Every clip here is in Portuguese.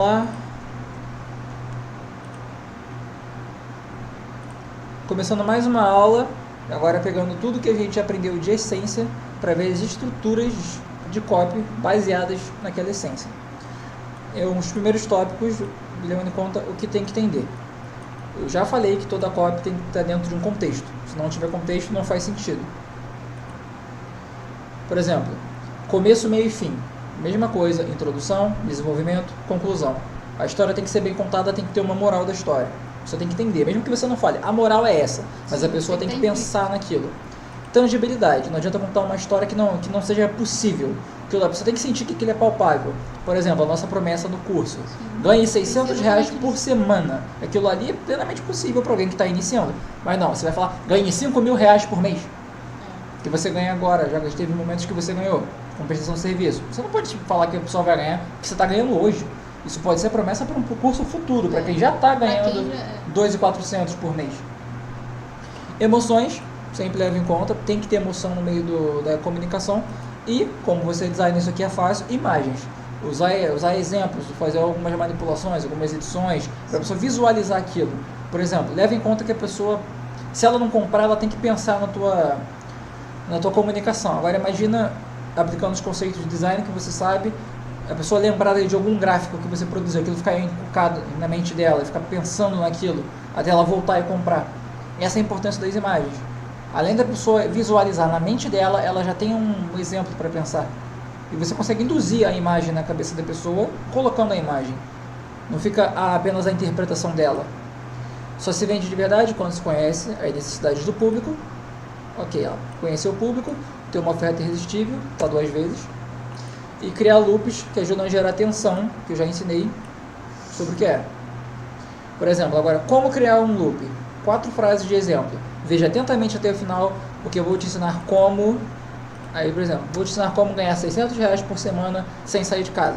Olá, começando mais uma aula, agora pegando tudo que a gente aprendeu de essência para ver as estruturas de copy baseadas naquela essência. Os primeiros tópicos, levando em conta o que tem que entender. Eu já falei que toda copy tem que estar dentro de um contexto, se não tiver contexto não faz sentido. Por exemplo, começo, meio e fim. Mesma coisa, introdução, desenvolvimento, conclusão. A história tem que ser bem contada, tem que ter uma moral da história. Você tem que entender, mesmo que você não fale, a moral é essa, mas a pessoa tem que pensar naquilo. Tangibilidade, não adianta contar uma história que não seja possível. A pessoa tem que sentir que aquilo é palpável. Por exemplo, a nossa promessa no curso. Ganhe R$600 por semana. Aquilo ali é plenamente possível para alguém que está iniciando. Mas não, você vai falar, ganhe R$5.000 por mês. Que você ganha agora, já teve momentos que você ganhou com prestação de serviço. Você não pode falar que a pessoa vai ganhar que você está ganhando hoje. Isso pode ser promessa para um curso futuro, para quem já está ganhando R$2.400 por mês. Emoções, sempre leva em conta, tem que ter emoção no meio da comunicação. E, como você designa isso aqui é fácil, imagens. Usar exemplos, fazer algumas manipulações, algumas edições, para a pessoa visualizar aquilo. Por exemplo, leva em conta que a pessoa, se ela não comprar, ela tem que pensar na tua comunicação. Agora imagina, aplicando os conceitos de design que você sabe, a pessoa lembrar de algum gráfico que você produziu, aquilo ficar encucado na mente dela, ficar pensando naquilo, até ela voltar e comprar. Essa é a importância das imagens. Além da pessoa visualizar na mente dela, ela já tem um exemplo para pensar. E você consegue induzir a imagem na cabeça da pessoa, colocando a imagem. Não fica apenas a interpretação dela. Só se vende de verdade quando se conhece as necessidades do público. Ok, ó, conhecer o público, ter uma oferta irresistível, tá 2 vezes. E criar loops que ajudam a gerar atenção, que eu já ensinei sobre o que é. Por exemplo, agora, como criar um loop? 4 frases de exemplo. Veja atentamente até o final, porque eu vou te ensinar como... Aí, por exemplo, vou te ensinar como ganhar R$600 por semana sem sair de casa.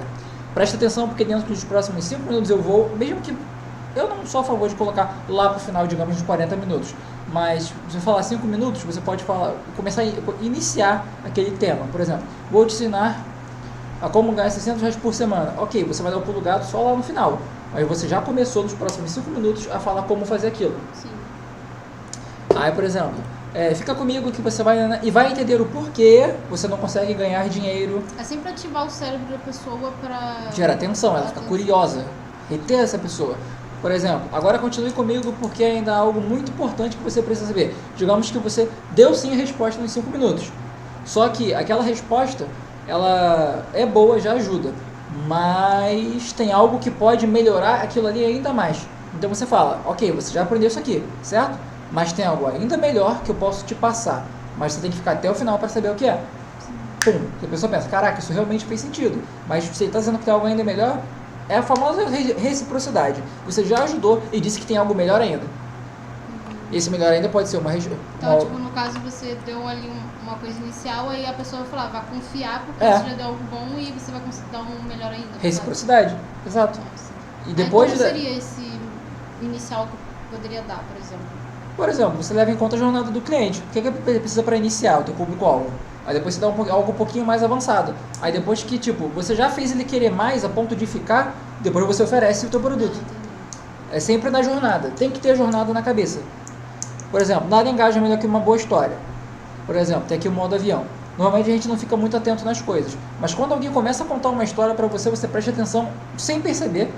Presta atenção, porque dentro dos próximos 5 minutos eu vou, mesmo que eu não sou a favor de colocar lá para o final, digamos, de 40 minutos. Mas se você falar 5 minutos, você pode começar a iniciar aquele tema. Por exemplo, vou te ensinar a como ganhar R$600 por semana. Ok, você vai dar o pulo do gato só lá no final. Mas você já começou nos próximos 5 minutos a falar como fazer aquilo. Sim. Aí, por exemplo, fica comigo que você vai entender o porquê você não consegue ganhar dinheiro. É sempre ativar o cérebro da pessoa para... Gerar atenção, ela fica curiosa. Reter essa pessoa. Por exemplo, agora continue comigo porque ainda há algo muito importante que você precisa saber. Digamos que você deu sim a resposta nos 5 minutos. Só que aquela resposta, ela é boa, já ajuda. Mas tem algo que pode melhorar aquilo ali ainda mais. Então você fala, ok, você já aprendeu isso aqui, certo? Mas tem algo ainda melhor que eu posso te passar. Mas você tem que ficar até o final para saber o que é. Pum, a pessoa pensa, caraca, isso realmente fez sentido. Mas se ele está dizendo que tem algo ainda melhor, é a famosa reciprocidade. Você já ajudou e disse que tem algo melhor ainda. Esse melhor ainda pode ser uma Então, tipo, no caso você deu ali uma coisa inicial, aí a pessoa vai falar, vai confiar porque você já deu algo bom e você vai conseguir dar um melhor ainda. Reciprocidade, exato. Nossa. E depois aí, como seria esse inicial que eu poderia dar, por exemplo? Por exemplo, você leva em conta a jornada do cliente. O que ele precisa para iniciar o teu público-alvo? Aí depois você dá algo um pouquinho mais avançado. Aí depois que, tipo, você já fez ele querer mais a ponto de ficar, depois você oferece o teu produto. É sempre na jornada. Tem que ter a jornada na cabeça. Por exemplo, nada engaja melhor que uma boa história. Por exemplo, tem aqui o modo avião. Normalmente a gente não fica muito atento nas coisas. Mas quando alguém começa a contar uma história para você, você presta atenção sem perceber,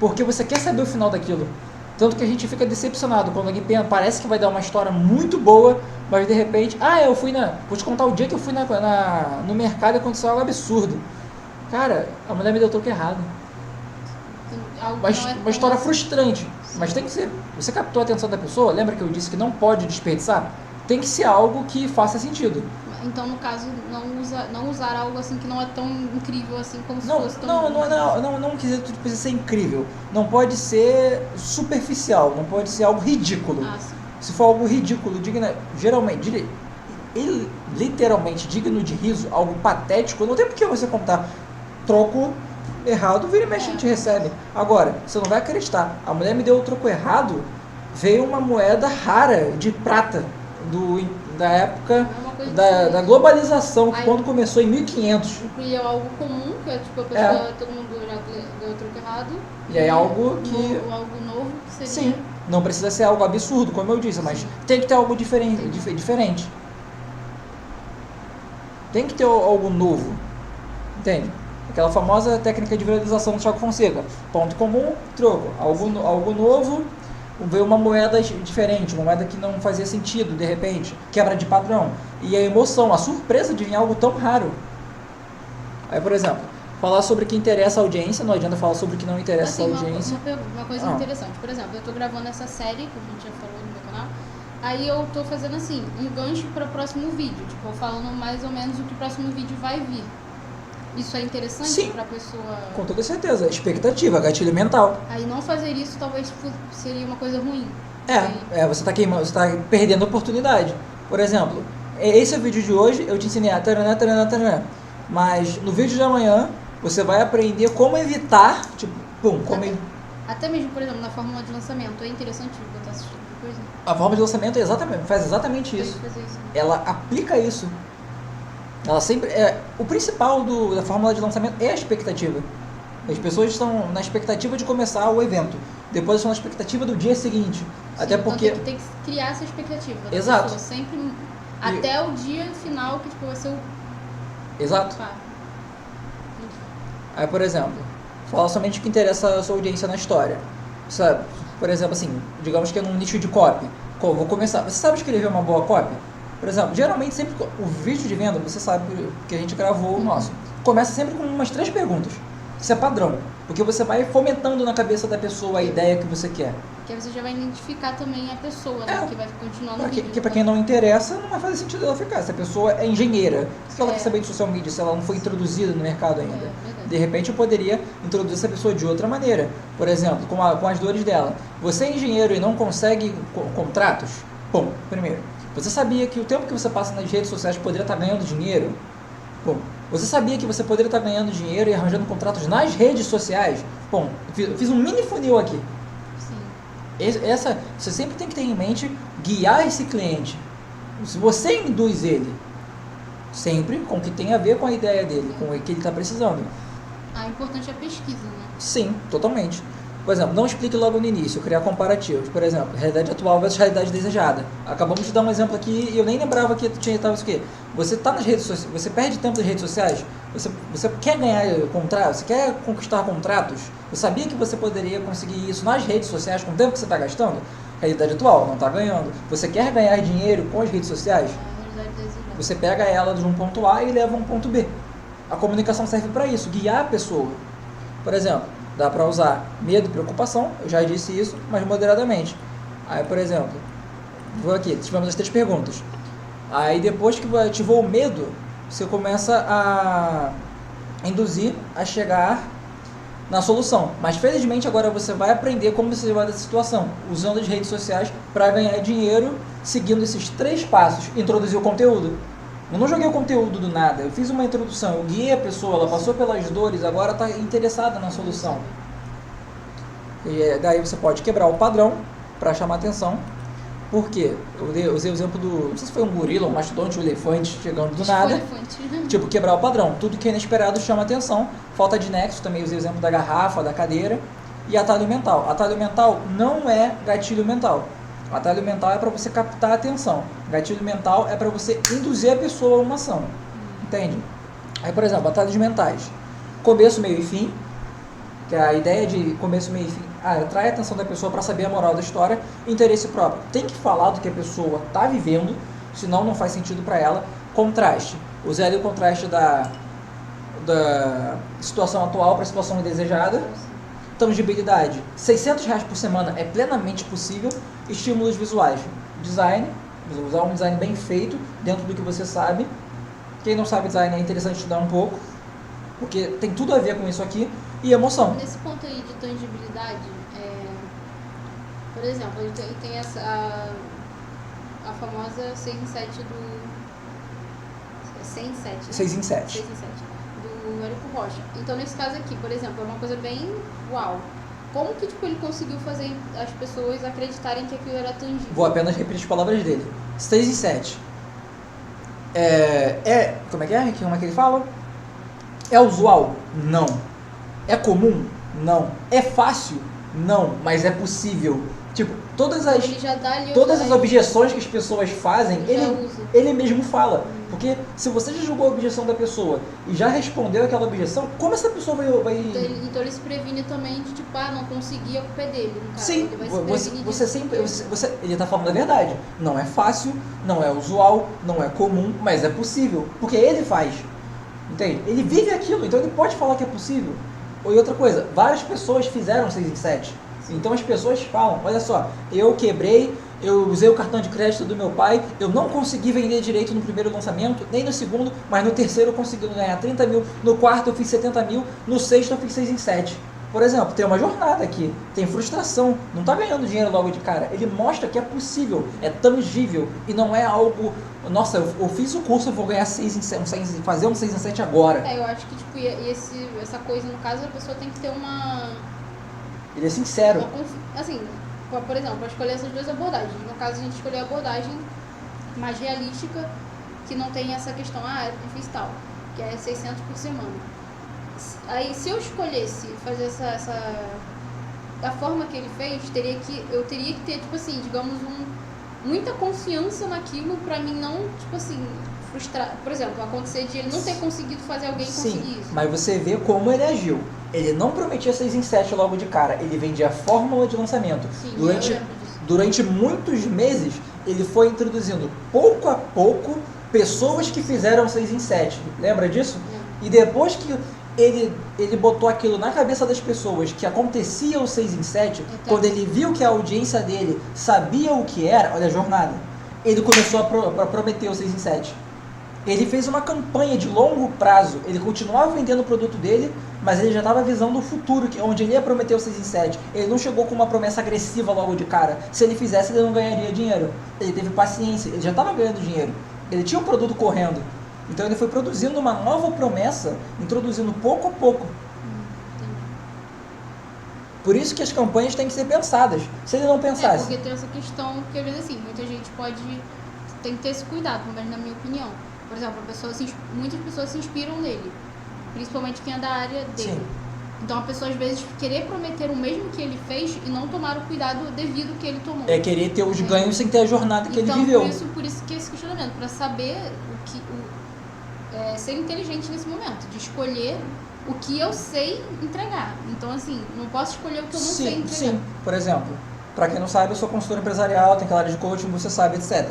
porque você quer saber o final daquilo. Tanto que a gente fica decepcionado quando alguém parece que vai dar uma história muito boa, mas de repente, vou te contar o dia que eu fui no mercado e aconteceu algo absurdo. Cara, a mulher me deu o troco errado. Uma história frustrante, mas tem que ser. Você captou a atenção da pessoa? Lembra que eu disse que não pode desperdiçar? Tem que ser algo que faça sentido. Então, no caso, não usar algo assim que não é tão incrível assim como se fosse tão... Não quesito precisa ser incrível. Não pode ser superficial, não pode ser algo ridículo. Se for algo ridículo, literalmente digno de riso, algo patético, não tem por que você contar. Troco errado, vira e mexe, a gente recebe. Agora, você não vai acreditar. A mulher me deu o troco errado, veio uma moeda rara de prata da época da globalização, quando começou em 1500. Incluía algo comum, que é tipo a pessoa, todo mundo já deu o troco errado, passado. E é algo que... Algo novo que seria... Sim, não precisa ser algo absurdo, como eu disse, mas tem que ter algo diferente. Tem que ter algo novo, entende? Aquela famosa técnica de viralização do Thiago Fonseca. Ponto comum, troco. Algo novo, veio uma moeda diferente, uma moeda que não fazia sentido, de repente, quebra de padrão. E a emoção, a surpresa de vir algo tão raro. Aí, por exemplo, falar sobre o que interessa a audiência, não adianta falar sobre o que não interessa assim, a audiência. Uma coisa interessante, por exemplo, eu tô gravando essa série, como a gente já falou no meu canal, aí eu tô fazendo assim, um gancho para o próximo vídeo, tipo, falando mais ou menos o que o próximo vídeo vai vir. Isso é interessante para a pessoa... Com toda certeza, expectativa, gatilho mental. Aí não fazer isso talvez seria uma coisa ruim. Você tá perdendo a oportunidade. Por exemplo, esse é o vídeo de hoje, eu te ensinei a taranã, taranã, taranã. Mas no vídeo de amanhã, você vai aprender como evitar, tipo, Até mesmo, por exemplo, na fórmula de lançamento, é interessante botar esse tipo de coisa? A fórmula de lançamento faz exatamente isso. Ela aplica isso. Ela sempre o principal da fórmula de lançamento é a expectativa. As pessoas estão na expectativa de começar o evento. Depois estão na expectativa do dia seguinte. Sim, até porque então tem que criar essa expectativa da Exato. pessoa, sempre até o dia final que tipo, vai ser o... Exato. Aí, por exemplo, fala somente o que interessa a sua audiência na história. Sabe? Por exemplo, assim, digamos que é num nicho de copy. Vou começar. Você sabe escrever uma boa copy? Por exemplo, geralmente sempre o vídeo de venda, você sabe que a gente gravou o nosso, começa sempre com umas 3 perguntas. Isso é padrão, porque você vai fomentando na cabeça da pessoa a ideia que você quer. Que aí você já vai identificar também a pessoa, né, que vai continuar no vídeo. Porque pra quem não interessa, não vai fazer sentido ela ficar. Se a pessoa é engenheira, se ela quer saber de social media, se ela não foi introduzida no mercado ainda, de repente eu poderia introduzir essa pessoa de outra maneira. Por exemplo, com as dores dela. Você é engenheiro e não consegue contratos? Bom, primeiro, você sabia que o tempo que você passa nas redes sociais poderia estar ganhando dinheiro? Bom, você sabia que você poderia estar ganhando dinheiro e arranjando contratos nas redes sociais? Bom, eu fiz um mini funil aqui. Sim. Você sempre tem que ter em mente guiar esse cliente. Se você induz ele, sempre com o que tem a ver com a ideia dele, com o que ele está precisando. O importante é a pesquisa, né? Sim, totalmente. Por exemplo, não explique logo no início, criar comparativos. Por exemplo, realidade atual versus realidade desejada. Acabamos de dar um exemplo aqui e eu nem lembrava que tinha isso aqui. Você está nas redes sociais, você perde tempo nas redes sociais, você quer ganhar contratos, você quer conquistar contratos, você sabia que você poderia conseguir isso nas redes sociais com o tempo que você está gastando? Realidade atual, não está ganhando. Você quer ganhar dinheiro com as redes sociais? Você pega ela de um ponto A e leva a um ponto B. A comunicação serve para isso, guiar a pessoa. Por exemplo, dá para usar medo e preocupação, eu já disse isso, mas moderadamente. Aí, por exemplo, vou aqui, tivemos as 3 perguntas. Aí depois que ativou o medo, você começa a induzir a chegar na solução. Mas felizmente agora você vai aprender como você vai dessa situação, usando as redes sociais para ganhar dinheiro, seguindo esses 3 passos. Introduzir o conteúdo. Eu não joguei o conteúdo do nada, eu fiz uma introdução, eu guiei a pessoa, ela passou pelas dores, agora está interessada na solução. E daí você pode quebrar o padrão para chamar atenção. Por quê? Eu usei o exemplo do, não sei se foi um gorila, um mastodonte, um elefante chegando do nada. Tipo, quebrar o padrão. Tudo que é inesperado chama atenção. Falta de nexo, também usei o exemplo da garrafa, da cadeira. E atalho mental. Atalho mental não é gatilho mental. Atalho mental é para você captar a atenção. Gatilho mental é para você induzir a pessoa a uma ação. Entende? Aí, por exemplo, atalhos mentais. Começo, meio e fim. Que é a ideia de começo, meio e fim. Atrai a atenção da pessoa para saber a moral da história. Interesse próprio. Tem que falar do que a pessoa está vivendo, senão não faz sentido para ela. Contraste. Usei ali o contraste da situação atual para a situação indesejada. Tangibilidade. R$600 por semana é plenamente possível. Estímulos visuais. Design. Usar um design bem feito, dentro do que você sabe. Quem não sabe design é interessante estudar um pouco, porque tem tudo a ver com isso aqui. E emoção. Nesse ponto aí de tangibilidade, por exemplo, ele tem a famosa 6 em 7 do... 6 em 7, né? 6 em 7. 6 em 7, do Érico Rocha. Então, nesse caso aqui, por exemplo, é uma coisa bem uau. Como que tipo, ele conseguiu fazer as pessoas acreditarem que aquilo era tangível? Vou apenas repetir as palavras dele. 6 em 7. Como é que ele fala? É usual? Não. É comum? Não. É fácil? Não, mas é possível. Tipo, Ele já dá ali todas as objeções que as pessoas fazem, já usa. ele mesmo fala. Porque se você já julgou a objeção da pessoa e já respondeu aquela objeção, como essa pessoa vai... Então ele se previne também de tipo, não consegui, a culpa é dele. No caso. Sim, Ele vai se prevenir você disso. sempre... ele tá falando a verdade. Não é fácil, não é usual, não é comum, mas é possível. Porque ele faz. Entende? Ele vive aquilo, então ele pode falar que é possível. E outra coisa, várias pessoas fizeram 6 em 7. Então as pessoas falam, olha só, eu quebrei, eu usei o cartão de crédito do meu pai, eu não consegui vender direito no primeiro lançamento, nem no segundo, mas no terceiro eu consegui ganhar 30 mil, no quarto eu fiz 70 mil, no sexto eu fiz 6 em 7. Por exemplo, tem uma jornada aqui, tem frustração, não está ganhando dinheiro logo de cara. Ele mostra que é possível, é tangível e não é algo, nossa, eu fiz o curso, eu vou ganhar 6 em 7, fazer um 6 em 7 agora. Eu acho que tipo, essa coisa, no caso, a pessoa tem que ter uma... Ele é sincero. Assim, por exemplo, para escolher essas duas abordagens. No caso, a gente escolheu a abordagem mais realística, que não tem essa questão, é difícil tal, que é 600 por semana. Aí, se eu escolhesse fazer da forma que ele fez, eu teria que ter, tipo assim, digamos, muita confiança naquilo pra mim não, tipo assim, frustrar. Por exemplo, acontecer de ele não ter conseguido fazer alguém conseguir isso. Mas você vê como ele agiu. Ele não prometia 6 em 7 logo de cara, ele vendia a fórmula de lançamento. Sim, Durante muitos meses, ele foi introduzindo pouco a pouco pessoas que fizeram 6 em 7. Lembra disso? E depois que ele botou aquilo na cabeça das pessoas que acontecia o 6 em 7, quando ele viu que a audiência dele sabia o que era, olha a jornada, ele começou a prometer o 6 em 7. Ele fez uma campanha de longo prazo, ele continuava vendendo o produto dele, mas ele já estava visando o futuro, onde ele ia prometer o 6 em 7. Ele não chegou com uma promessa agressiva logo de cara. Se ele fizesse, ele não ganharia dinheiro. Ele teve paciência, ele já estava ganhando dinheiro. Ele tinha um produto correndo. Então ele foi produzindo uma nova promessa, introduzindo pouco a pouco. Por isso que as campanhas têm que ser pensadas. Se ele não pensasse... porque tem essa questão que, às vezes, assim, muita gente tem que ter esse cuidado, pelo menos na minha opinião. Por exemplo, muitas pessoas se inspiram nele, principalmente quem é da área dele. Sim. Então a pessoa às vezes querer prometer o mesmo que ele fez e não tomar o cuidado devido que ele tomou. É querer ter os ganhos sem ter a jornada que ele viveu. Por isso que esse questionamento, para saber ser inteligente nesse momento, de escolher o que eu sei entregar. Então assim, não posso escolher o que eu não sei entregar. Sim, por exemplo, para quem não sabe, eu sou consultor empresarial, tem aquela área de coaching, você sabe, etc.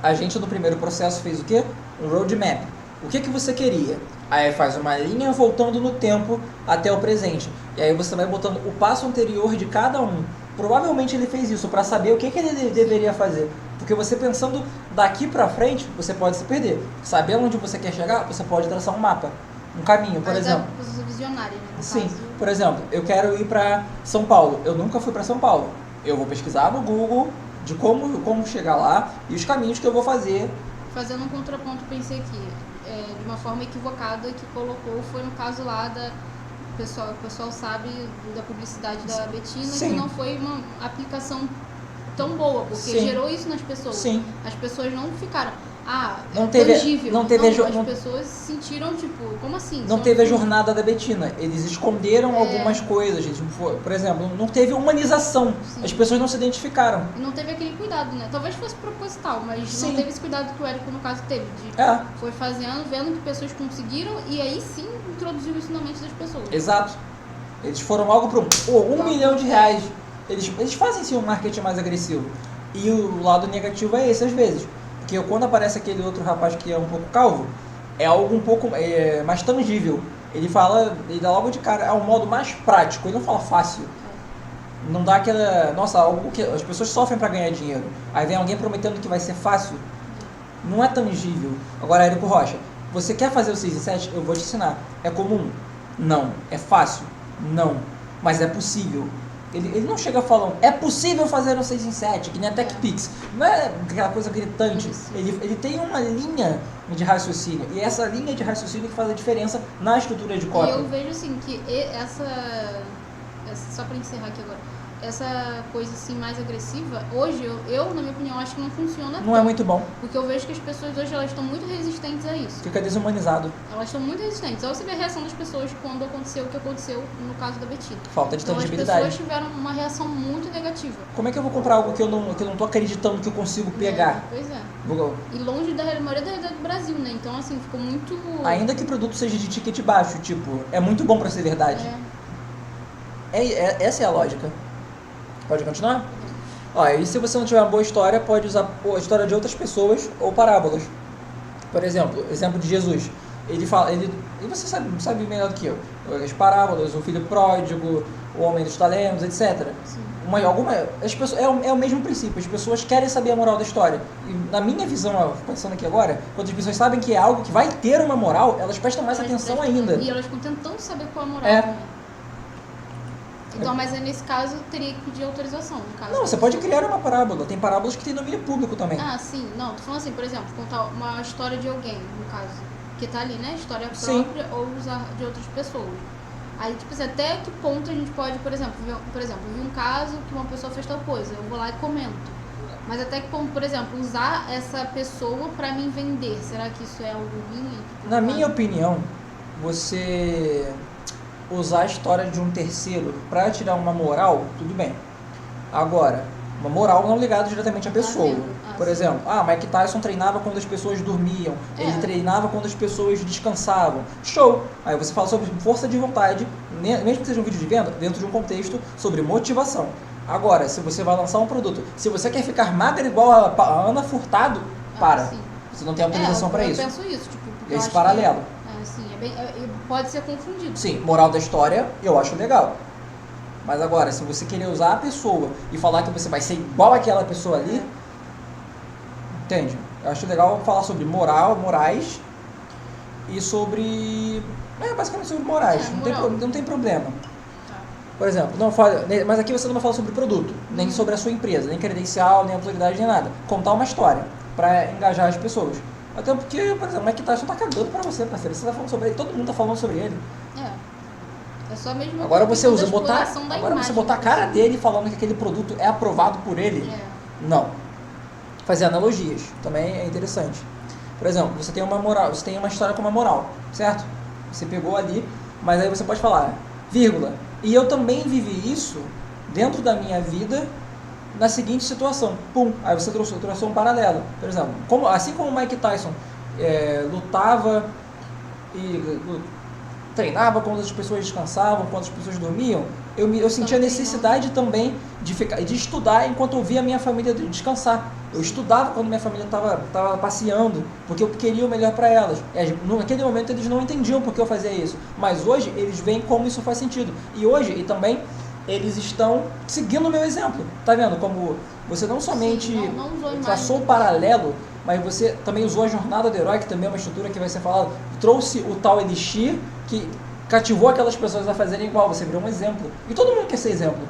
A gente no primeiro processo fez o quê? Um roadmap. O que você queria? Aí faz uma linha voltando no tempo até o presente. E aí você vai botando o passo anterior de cada um. Provavelmente ele fez isso para saber o que ele deveria fazer. Porque você pensando daqui para frente, você pode se perder. Sabendo onde você quer chegar, você pode traçar um mapa, um caminho, por exemplo. É visionária, né? Sim, por exemplo, eu quero ir para São Paulo. Eu nunca fui para São Paulo. Eu vou pesquisar no Google de como chegar lá e os caminhos que eu vou fazer. Fazendo um contraponto, pensei aqui, de uma forma equivocada que colocou, foi no caso lá o pessoal sabe da publicidade da Betina, Sim. que não foi uma aplicação tão boa, porque Sim. gerou isso nas pessoas. Sim. As pessoas não ficaram, tangível. As pessoas sentiram, tipo, como assim? Não teve a jornada da Betina. Eles esconderam algumas coisas. Por exemplo, não teve humanização. Sim. As pessoas não se identificaram. E não teve aquele cuidado, né? Talvez fosse proposital, mas Sim. não teve esse cuidado que o Érico, no caso, teve. Foi fazendo, vendo que pessoas conseguiram e aí sim introduziu isso na mente das pessoas. Exato. Eles foram logo para R$1 milhão. Eles fazem sim um marketing mais agressivo. E o lado negativo é esse, às vezes. Porque quando aparece aquele outro rapaz que é um pouco calvo, é algo um pouco mais tangível. Ele dá logo de cara, é um modo mais prático, ele não fala fácil. Não dá aquela, nossa, algo que as pessoas sofrem para ganhar dinheiro. Aí vem alguém prometendo que vai ser fácil. Não é tangível. Agora, Érico Rocha, você quer fazer o 6 em 7? Eu vou te ensinar. É comum? Não. É fácil? Não. Mas é possível. Ele não chega falando, é possível fazer um 6 em 7, que nem a TechPix. Não é aquela coisa gritante. Ele tem uma linha de raciocínio. E essa linha de raciocínio que faz a diferença na estrutura de cópia. E eu vejo assim que só para encerrar aqui agora, essa coisa assim mais agressiva, hoje eu, na minha opinião, acho que não funciona Não é muito bom. Porque eu vejo que as pessoas hoje, elas estão muito resistentes a isso. Fica desumanizado. Elas estão muito resistentes. Só você vê a reação das pessoas quando aconteceu o que aconteceu no caso da Betina. Falta de Então as tangibilidade. pessoas tiveram uma reação muito negativa. Como é que eu vou comprar algo que eu não tô acreditando que eu consigo pegar? Pois é. Vou- E longe da maioria da realidade do Brasil, né? Então, assim, ficou muito... Ainda que o produto seja de ticket baixo, tipo, é muito bom pra ser verdade. Essa é a lógica. Pode continuar? Ó, e se você não tiver uma boa história, pode usar a história de outras pessoas ou parábolas. Por exemplo, exemplo de Jesus. Ele fala, e você sabe melhor do que eu, as parábolas, o filho pródigo, o homem dos talentos, etc. Sim. As pessoas, é o mesmo princípio, as pessoas querem saber a moral da história. E na minha visão, ó, pensando aqui agora, quando as pessoas sabem que é algo que vai ter uma moral, elas prestam mais atenção ainda. E elas ficam tentando saber qual é a moral É. também. Então, mas aí, nesse caso, teria que pedir autorização. No caso, Não, você pode criar uma parábola. Tem parábolas que tem domínio público também. Ah, sim. Não, tô falando assim, por exemplo, contar uma história de alguém, no caso, que tá ali, né? História Sim. própria ou usar de outras pessoas. Aí, tipo assim, até que ponto a gente pode, por exemplo, vi um caso que uma pessoa fez tal coisa, eu vou lá e comento. Mas até que ponto, por exemplo, usar essa pessoa pra me vender, será que isso é algo ruim? Na minha opinião, você usar a história de um terceiro para tirar uma moral, tudo bem. Agora, uma moral não ligada diretamente à pessoa. Por sim. exemplo, Mike Tyson treinava quando as pessoas dormiam, ele treinava quando as pessoas descansavam. Show! Aí você fala sobre força de vontade, mesmo que seja um vídeo de venda, dentro de um contexto sobre motivação. Agora, se você vai lançar um produto, se você quer ficar magra igual a Ana Furtado, para. Sim. Você não tem autorização para isso. Eu penso isso, tipo, porque eu Esse acho paralelo. Sim, pode ser confundido. Sim, moral da história, eu acho legal. Mas agora, se você querer usar a pessoa e falar que você vai ser igual àquela pessoa ali, entende? Eu acho legal falar sobre morais e sobre... basicamente sobre morais, não tem problema. Por exemplo, mas aqui você não vai falar sobre produto, nem sobre a sua empresa, nem credencial, nem autoridade, nem nada. Contar uma história para engajar as pessoas. Até porque, por exemplo, o Mike Tyson tá cagando pra você, parceiro. Você tá falando sobre ele, todo mundo tá falando sobre ele. É só mesmo. Agora você botar a cara dele falando que aquele produto é aprovado por ele. Não. Fazer analogias também é interessante. Por exemplo, você tem uma moral, você tem uma história com uma moral, certo? Você pegou ali, mas aí você pode falar, vírgula. E eu também vivi isso dentro da minha vida na seguinte situação. Pum, aí você trouxe um paralelo. Por exemplo, assim como o Mike Tyson lutava e treinava quando as pessoas descansavam, quando as pessoas dormiam, eu sentia a necessidade também de estudar enquanto eu via a minha família descansar. Eu estudava quando minha família estava passeando, porque eu queria o melhor para elas. Naquele momento eles não entendiam por que eu fazia isso, mas hoje eles veem como isso faz sentido. E também eles estão seguindo o meu exemplo. Tá vendo como você não somente traçou o paralelo, mas você também usou a jornada do herói, que também é uma estrutura que vai ser falada, trouxe o tal elixir que cativou aquelas pessoas a fazerem igual. Você virou um exemplo. E todo mundo quer ser exemplo.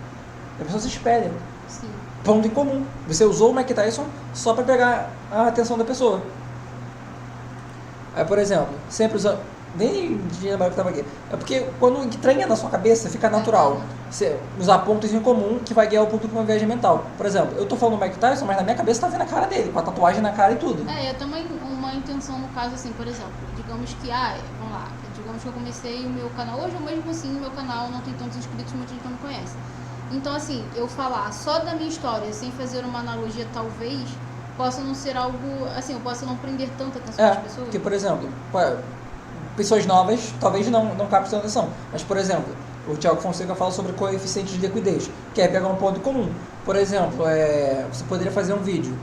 A pessoa se espelha. Sim. Ponto em comum. Você usou o Mike Tyson só para pegar a atenção da pessoa. Aí, por exemplo, sempre usando... Nem dinheiro que estava aqui. É porque quando treina na sua cabeça, fica natural. Você usar pontos em comum que vai guiar o público com uma viagem mental. Por exemplo, eu tô falando do Mike Tyson, mas na minha cabeça tá vendo a cara dele, com a tatuagem na cara e tudo. Eu também uma intenção no caso assim, por exemplo, digamos que, vamos lá, digamos que eu comecei o meu canal, hoje mesmo assim o meu canal não tem tantos inscritos, muita gente não me conhece. Então assim, eu falar só da minha história, sem fazer uma analogia talvez, possa não ser algo, assim, eu possa não prender tanta atenção das pessoas. Porque, por exemplo, pessoas novas talvez não captem atenção, mas por exemplo, o Thiago Fonseca fala sobre coeficiente de liquidez, que é pegar um ponto comum. Por exemplo, você poderia fazer um vídeo.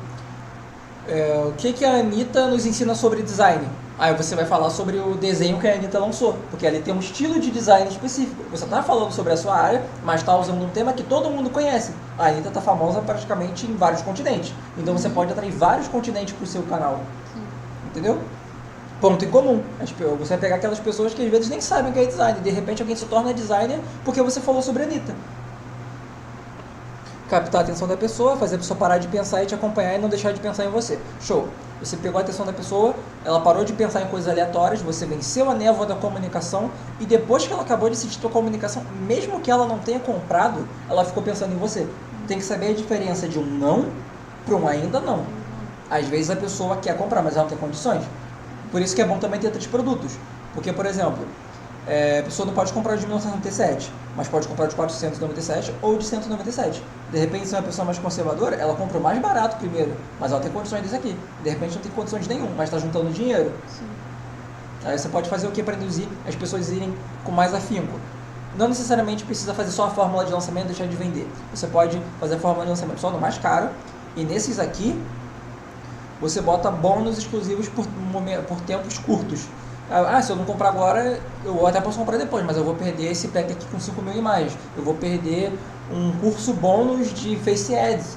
O que a Anitta nos ensina sobre design? Aí você vai falar sobre o desenho que a Anitta lançou, porque ali tem um estilo de design específico. Você está falando sobre a sua área, mas está usando um tema que todo mundo conhece. A Anitta está famosa praticamente em vários continentes. Então você pode atrair vários continentes para o seu canal. Entendeu? Ponto em comum. Você vai pegar aquelas pessoas que às vezes nem sabem o que é design. De repente alguém se torna designer porque você falou sobre a Anitta. Captar a atenção da pessoa, fazer a pessoa parar de pensar e te acompanhar e não deixar de pensar em você. Show. Você pegou a atenção da pessoa, ela parou de pensar em coisas aleatórias, você venceu a névoa da comunicação e depois que ela acabou de assistir a tua comunicação, mesmo que ela não tenha comprado, ela ficou pensando em você. Tem que saber a diferença de um não para um ainda não. Às vezes a pessoa quer comprar, mas ela não tem condições. Por isso que é bom também ter outros produtos. Porque, por exemplo, a pessoa não pode comprar de 1997, mas pode comprar de 497 ou de 197. De repente, se é uma pessoa mais conservadora, ela compra o mais barato primeiro, mas ela tem condições desse aqui. De repente não tem condições nenhum, mas está juntando dinheiro. Sim. Aí você pode fazer o que para induzir as pessoas a irem com mais afinco? Não necessariamente precisa fazer só a fórmula de lançamento e deixar de vender. Você pode fazer a fórmula de lançamento só no mais caro, e nesses aqui, você bota bônus exclusivos por tempos curtos. Se eu não comprar agora, eu até posso comprar depois, mas eu vou perder esse pack aqui com 5.000 imagens. Eu vou perder um curso bônus de Face Ads.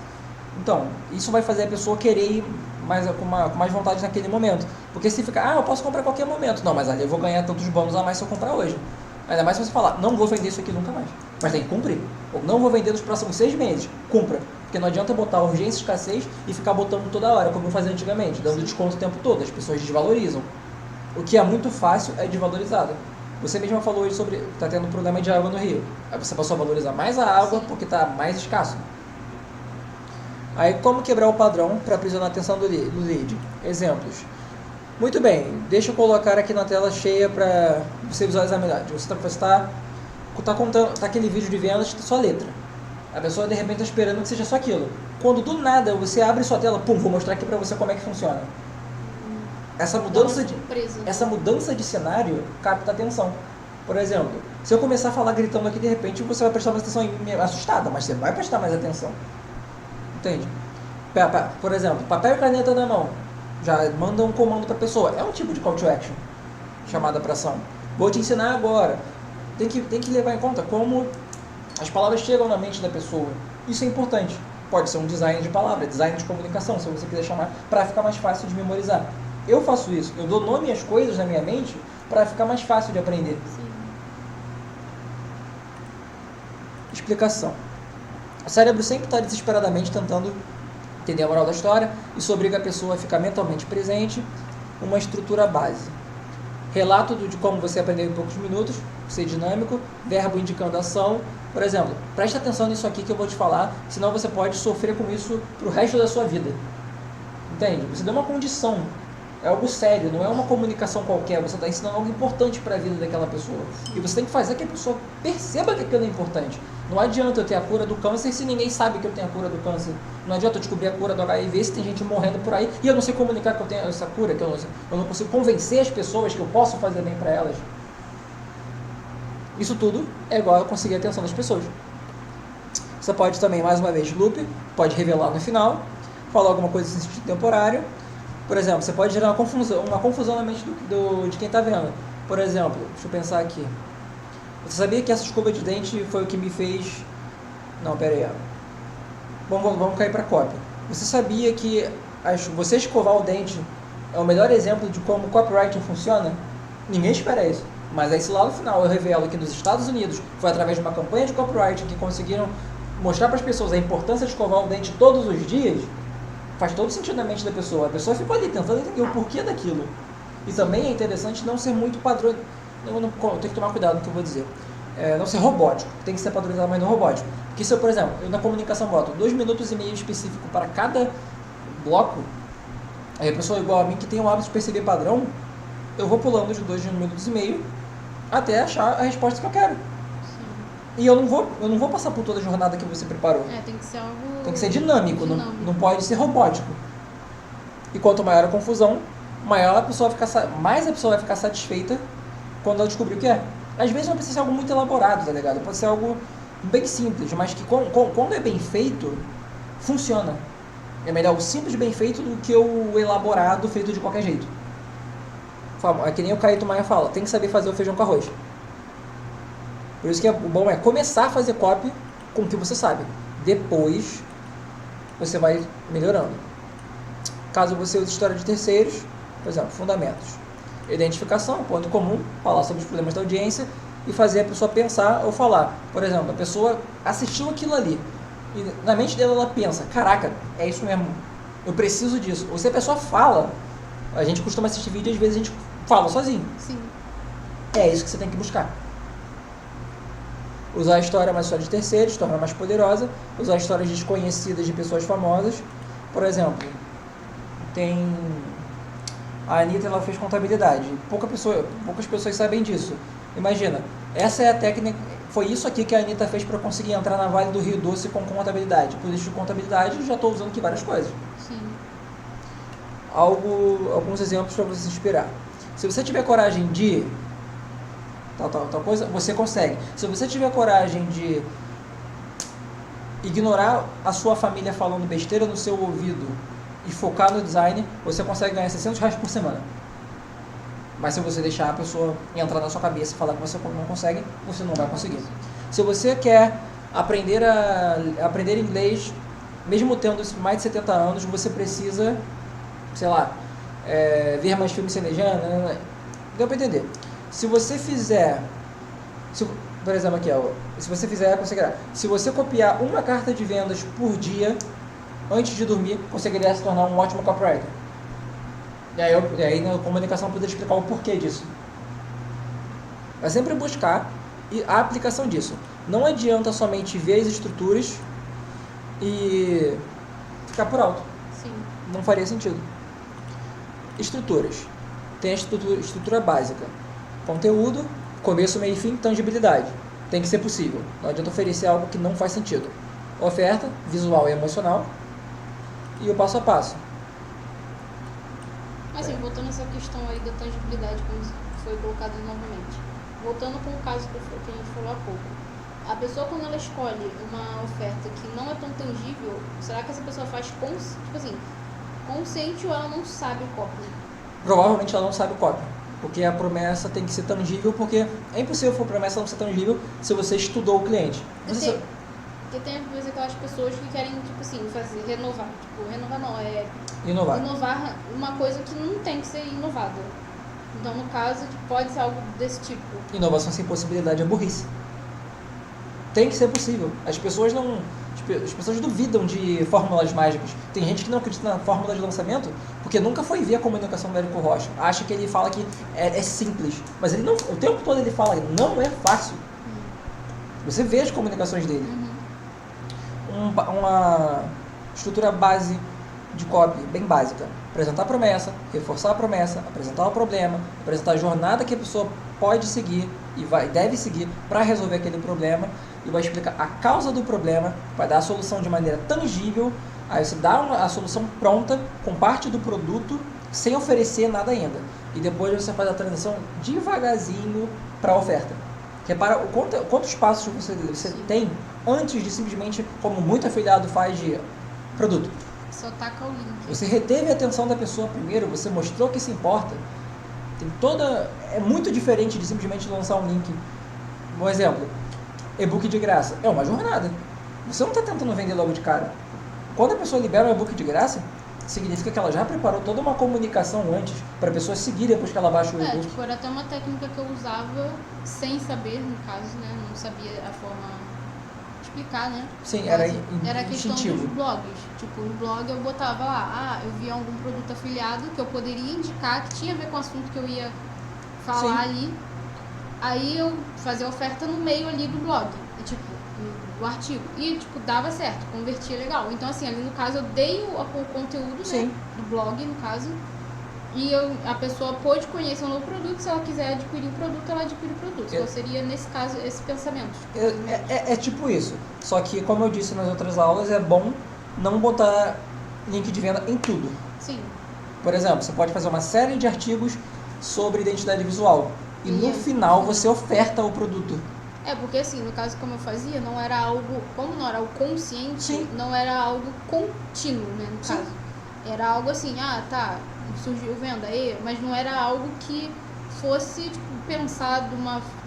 Então, isso vai fazer a pessoa querer ir com mais vontade naquele momento. Porque se ficar, eu posso comprar a qualquer momento. Não, mas ali eu vou ganhar tantos bônus a mais se eu comprar hoje. Ainda mais se você falar, não vou vender isso aqui nunca mais. Mas tem que cumprir. Ou não vou vender nos próximos 6 meses. Cumpra. Porque não adianta botar urgência e escassez e ficar botando toda hora, como eu fazia antigamente, dando desconto o tempo todo. As pessoas desvalorizam. O que é muito fácil é desvalorizado. Você mesma falou hoje sobre está tendo um problema de água no Rio. Aí você passou a valorizar mais a água porque está mais escasso. Aí como quebrar o padrão para aprisionar a atenção do lead? Exemplos. Muito bem, deixa eu colocar aqui na tela cheia para você visualizar melhor. Você está contando, tá aquele vídeo de vendas, só letra. A pessoa de repente está esperando que seja só aquilo. Quando do nada você abre sua tela, vou mostrar aqui para você como é que funciona. Essa mudança de cenário capta atenção. Por exemplo, se eu começar a falar gritando aqui, de repente você vai prestar mais atenção em mim, assustada, mas você vai prestar mais atenção. Entende? Por exemplo, papel e caneta na mão. Já manda um comando para a pessoa. É um tipo de call to action, chamada para ação. Vou te ensinar agora. Tem que levar em conta como as palavras chegam na mente da pessoa. Isso é importante. Pode ser um design de palavra, design de comunicação, se você quiser chamar, para ficar mais fácil de memorizar. Eu faço isso, eu dou nome às coisas na minha mente para ficar mais fácil de aprender. Sim. Explicação. O cérebro sempre está desesperadamente tentando entender a moral da história. Isso obriga a pessoa a ficar mentalmente presente. Uma estrutura base. Relato de como você aprendeu em poucos minutos, ser dinâmico, verbo indicando ação. Por exemplo, preste atenção nisso aqui que eu vou te falar, senão você pode sofrer com isso pro resto da sua vida. Entende? Você deu uma condição. É algo sério, não é uma comunicação qualquer. Você está ensinando algo importante para a vida daquela pessoa. E você tem que fazer que a pessoa perceba que aquilo é importante. Não adianta eu ter a cura do câncer se ninguém sabe que eu tenho a cura do câncer. Não adianta eu descobrir a cura do HIV se tem gente morrendo por aí e eu não sei comunicar que eu tenho essa cura, que eu não consigo convencer as pessoas que eu posso fazer bem para elas. Isso tudo é igual a conseguir a atenção das pessoas. Você pode também, mais uma vez, loop, pode revelar no final, falar alguma coisa em sentido temporário. Por exemplo, você pode gerar uma confusão na mente de quem está vendo. Por exemplo, deixa eu pensar aqui. Você sabia que essa escova de dente foi o que me fez... Não, pera aí. Vamos cair para a cópia. Você sabia que você escovar o dente é o melhor exemplo de como o copywriting funciona? Ninguém espera isso. Mas aí se lá no final eu revelo que nos Estados Unidos foi através de uma campanha de copywriting que conseguiram mostrar para as pessoas a importância de escovar o dente todos os dias, faz todo sentido na mente da pessoa. A pessoa ficou ali tentando entender o porquê daquilo. E também é interessante não ser muito padrão. Eu tenho que tomar cuidado no que eu vou dizer. Não ser robótico. Tem que ser padronizado, mas não robótico. Porque se eu, por exemplo, na comunicação boto 2 minutos e meio específico para cada bloco, aí a pessoa igual a mim que tem o hábito de perceber padrão, eu vou pulando de 2 minutos e meio até achar a resposta que eu quero. E eu não vou passar por toda a jornada que você preparou. Tem que ser algo... Tem que ser dinâmico. Não pode ser robótico. E quanto maior a confusão, mais a pessoa vai ficar satisfeita quando ela descobrir o que é. Às vezes não precisa ser algo muito elaborado, tá ligado? Pode ser algo bem simples, mas que quando é bem feito, funciona. É melhor o simples bem feito do que o elaborado feito de qualquer jeito. É que nem o Caíto Maia fala, tem que saber fazer o feijão com arroz. Por isso que o bom é começar a fazer copy com o que você sabe. Depois, você vai melhorando. Caso você use história de terceiros, por exemplo, fundamentos. Identificação, ponto comum, falar sobre os problemas da audiência e fazer a pessoa pensar ou falar. Por exemplo, a pessoa assistiu aquilo ali e na mente dela ela pensa, caraca, é isso mesmo. Eu preciso disso. Ou se a pessoa fala, a gente costuma assistir vídeo e às vezes a gente fala sozinho. Sim. É isso que você tem que buscar. Usar a história mais história de terceiros, torna mais poderosa. Usar histórias desconhecidas de pessoas famosas. Por exemplo, tem... A Anitta, ela fez contabilidade. Poucas pessoas sabem disso. Imagina, essa é a técnica... Foi isso aqui que a Anitta fez para conseguir entrar na Vale do Rio Doce com contabilidade. Por isso de contabilidade, eu já estou usando aqui várias coisas. Sim. Alguns exemplos para você se inspirar. Se você tiver coragem de... Tal coisa, você consegue. Se você tiver coragem de ignorar a sua família falando besteira no seu ouvido e focar no design, você consegue ganhar R$600 por semana. Mas se você deixar a pessoa entrar na sua cabeça e falar que você não consegue, você não vai conseguir. Se você quer aprender inglês, mesmo tendo mais de 70 anos, você precisa, sei lá, ver mais filmes sem legenda. Deu para entender. Se você fizer, por exemplo aqui, se você fizer, conseguirá. Se você copiar uma carta de vendas por dia, antes de dormir, conseguiria se tornar um ótimo copywriter. E aí na comunicação poder explicar o porquê disso. É sempre buscar a aplicação disso. Não adianta somente ver as estruturas e ficar por alto. Sim. Não faria sentido. Estruturas. Tem a estrutura básica. Conteúdo, começo, meio e fim, tangibilidade. Tem que ser possível. Não adianta oferecer algo que não faz sentido. Oferta, visual e emocional. E o passo a passo. Assim, voltando a essa questão aí da tangibilidade, como foi colocado novamente. Voltando com o caso que a gente falou há pouco. A pessoa, quando ela escolhe uma oferta que não é tão tangível, será que essa pessoa faz consciente ou ela não sabe o copy? Provavelmente ela não sabe o copy. Porque a promessa tem que ser tangível, porque é impossível a promessa não ser tangível se você estudou o cliente. Porque tem às vezes aquelas pessoas que querem, tipo assim, renovar. Tipo, renovar não, inovar uma coisa que não tem que ser inovada. Então, no caso, pode ser algo desse tipo. Inovação sem possibilidade é burrice. Tem que ser possível. As pessoas duvidam de fórmulas mágicas. Tem gente que não acredita na fórmula de lançamento porque nunca foi ver a comunicação do Érico Rocha. Acha que ele fala que é simples. Mas ele não, o tempo todo ele fala que não é fácil. Você vê as comunicações dele. Uma estrutura base de copy bem básica. Apresentar a promessa, reforçar a promessa, apresentar o problema, apresentar a jornada que a pessoa pode seguir e deve seguir para resolver aquele problema, e vai explicar a causa do problema, vai dar a solução de maneira tangível. Aí você dá a solução pronta com parte do produto sem oferecer nada ainda, e depois você faz a transição devagarzinho para a oferta. Repara quantos passos você tem antes de simplesmente, como muito afiliado faz, de produto. Só taca o link. Você reteve a atenção da pessoa primeiro, você mostrou que se importa. É muito diferente de simplesmente lançar um link. Um exemplo, e-book de graça. É uma jornada. Você não está tentando vender logo de cara. Quando a pessoa libera um e-book de graça, significa que ela já preparou toda uma comunicação antes para a pessoa seguir depois que ela baixa o e-book. Era até uma técnica que eu usava sem saber, no caso, né? Não sabia a forma de explicar, né? Sim, era a questão instintivo. dos blogs. Tipo, no blog eu botava lá, eu via algum produto afiliado que eu poderia indicar, que tinha a ver com o assunto que eu ia falar ali. Aí eu fazia oferta no meio ali do blog, do artigo. E, dava certo, convertia legal. Então, assim, ali no caso eu dei o conteúdo, né, do blog, no caso, e a pessoa pôde conhecer um novo produto. Se ela quiser adquirir o produto, ela adquire o produto. Então, seria, nesse caso, esse pensamento. É tipo isso. Só que, como eu disse nas outras aulas, é bom não botar link de venda em tudo. Sim. Por exemplo, você pode fazer uma série de artigos sobre identidade visual. E no final você oferta o produto. Porque assim, no caso como eu fazia, não era algo, como não era algo consciente, não era algo contínuo, né, no caso. Era algo assim, surgiu venda aí, mas não era algo que fosse pensado,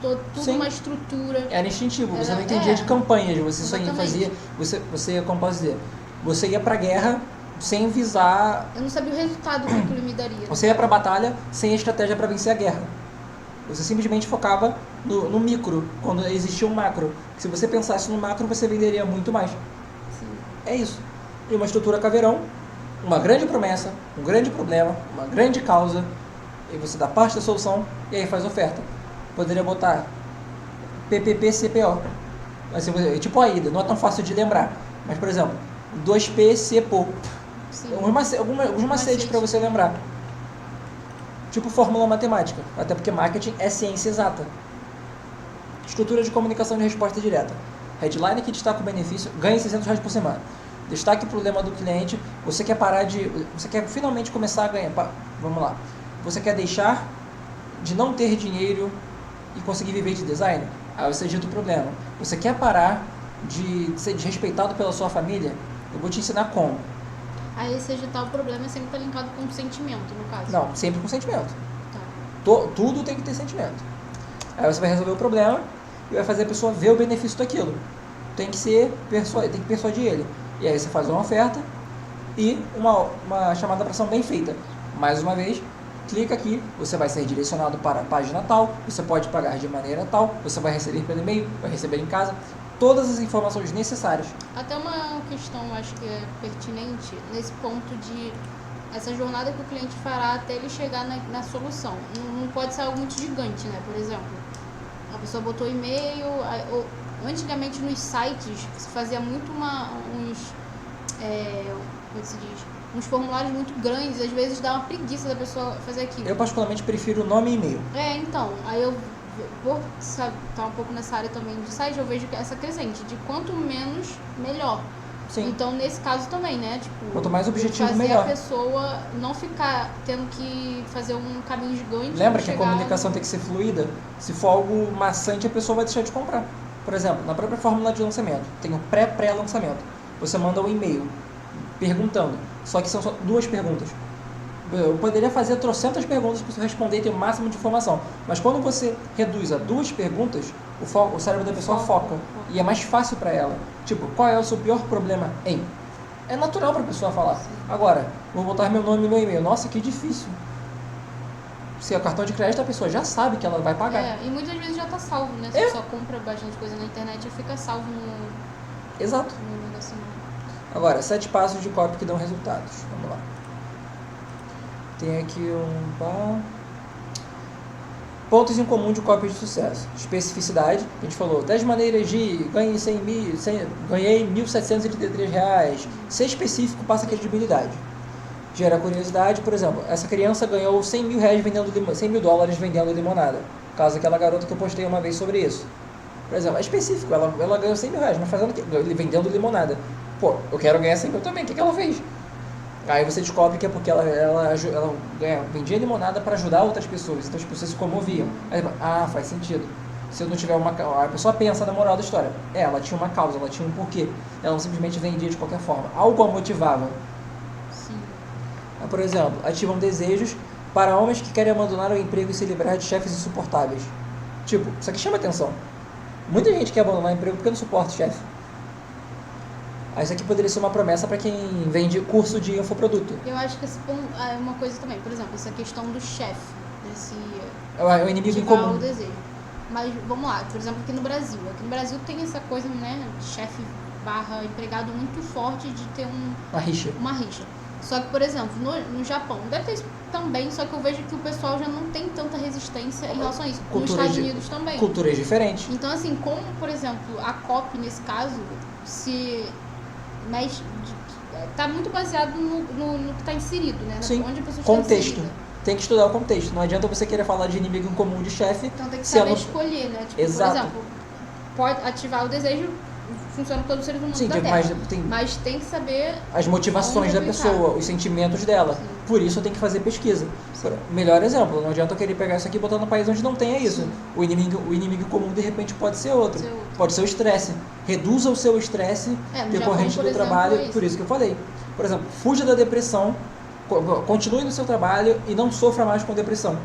toda uma estrutura. Era instintivo, você não entendia de campanhas, você só fazia, como posso dizer, você ia pra guerra sem visar... Eu não sabia o resultado que aquilo me daria. Você ia pra batalha sem estratégia para vencer a guerra. Você simplesmente focava no micro, quando existia um macro. Se você pensasse no macro, você venderia muito mais. Sim. É isso. E uma estrutura caveirão, uma grande promessa, um grande problema, uma grande causa, e você dá parte da solução e aí faz oferta. Poderia botar PPP-CPO. Assim, tipo a AIDA, não é tão fácil de lembrar. Mas, por exemplo, 2P-CPO. Alguns macetes para você lembrar. Tipo fórmula matemática, até porque marketing é ciência exata. Estrutura de comunicação de resposta direta. Headline que destaca o benefício, ganhe R$600 por semana. Destaque o problema do cliente, você quer finalmente começar a ganhar, vamos lá. Você quer deixar de não ter dinheiro e conseguir viver de design? Aí você dita o problema. Você quer parar de ser desrespeitado pela sua família? Eu vou te ensinar como. Aí esse digital, o problema é sempre estar linkado com sentimento, no caso. Não, sempre com sentimento. Tá. Tudo tem que ter sentimento. Aí você vai resolver o problema e vai fazer a pessoa ver o benefício daquilo. Tem que persuadir ele. E aí você faz uma oferta e uma chamada para ação bem feita. Mais uma vez, clica aqui, você vai ser direcionado para a página tal, você pode pagar de maneira tal, você vai receber pelo e-mail, vai receber em casa, todas as informações necessárias. Até uma questão, acho que é pertinente, nesse ponto de essa jornada que o cliente fará até ele chegar na solução. Não pode ser algo muito gigante, né? Por exemplo, a pessoa botou e-mail, antigamente nos sites se fazia muito como se diz? Uns formulários muito grandes, às vezes dá uma preguiça da pessoa fazer aquilo. Eu particularmente prefiro nome e e-mail. Então, aí eu vou estar um pouco nessa área também de site, eu vejo que essa crescente, de quanto menos, melhor. Sim. Então, nesse caso também, né? Tipo, quanto mais objetivo, fazer melhor. a pessoa não ficar tendo que fazer um caminho gigante. Lembra que a comunicação tem que ser fluida? Se for algo maçante, a pessoa vai deixar de comprar. Por exemplo, na própria fórmula de lançamento, tem o pré-lançamento. Você manda um e-mail perguntando, só que são só 2 perguntas. Eu poderia fazer trocentas perguntas para você responder e ter o máximo de informação. Mas quando você reduz a 2 perguntas, o cérebro da pessoa foca. E é mais fácil para ela. Tipo, qual é o seu pior problema em? É natural para a pessoa falar. Agora, vou botar meu nome e meu e-mail. Nossa, que difícil. Se é o cartão de crédito, a pessoa já sabe que ela vai pagar. E muitas vezes já está salvo, né? Se a pessoa compra bastante coisa na internet, já fica salvo no... Exato. No negócio. Agora, 7 passos de copy que dão resultados. Vamos lá. Tem aqui pontos em comum de cópia de sucesso. Especificidade, a gente falou, 10 maneiras de ganhei R$1.733. Ser específico passa credibilidade. Gera curiosidade, por exemplo, essa criança ganhou R$100 mil vendendo limonada. Caso aquela garota que eu postei uma vez sobre isso. Por exemplo, é específico, ela ganhou R$100 mil, mas fazendo o quê? Vendendo limonada. Pô, eu quero ganhar 100 mil também, o que ela fez? Aí você descobre que é porque ela vendia limonada para ajudar outras pessoas, então as pessoas se comoviam. Aí, faz sentido. Se eu não tiver a pessoa pensa na moral da história. Ela tinha uma causa, ela tinha um porquê. Ela não simplesmente vendia de qualquer forma. Algo a motivava. Sim. Por exemplo, ativam desejos para homens que querem abandonar o emprego e se livrar de chefes insuportáveis. Tipo, isso aqui chama atenção. Muita gente quer abandonar o emprego porque não suporta o chefe. Isso aqui poderia ser uma promessa para quem vende curso de infoproduto. Eu acho que esse ponto é uma coisa também. Por exemplo, essa questão do chefe. É o inimigo em comum. O desejo. Mas vamos lá, por exemplo, aqui no Brasil. Aqui no Brasil tem essa coisa, né, chefe / empregado muito forte de ter uma rixa. Só que, por exemplo, no Japão, deve ter isso também, só que eu vejo que o pessoal já não tem tanta resistência em relação a isso. Nos Estados Unidos também. Culturas diferentes. Então, assim, como, por exemplo, a copy, nesse caso, mas tá muito baseado no que está inserido, né? Sim, onde a pessoa contexto. Está inserida. Tem que estudar o contexto. Não adianta você querer falar de inimigo em comum de chefe. Então tem que saber escolher, né? Tipo, exato. Por exemplo, pode ativar o desejo, funciona com todos os seres humanos da Terra. Mas tem que saber as motivações da pessoa, os sentimentos dela. Sim. Por isso tem que fazer pesquisa. Sim. Melhor exemplo, não adianta eu querer pegar isso aqui e botar no país onde não tenha isso. O inimigo comum de repente pode ser outro. Pode ser o estresse. Reduza o seu estresse decorrente do trabalho, por isso que eu falei. Por exemplo, fuja da depressão, continue no seu trabalho e não sofra mais com depressão.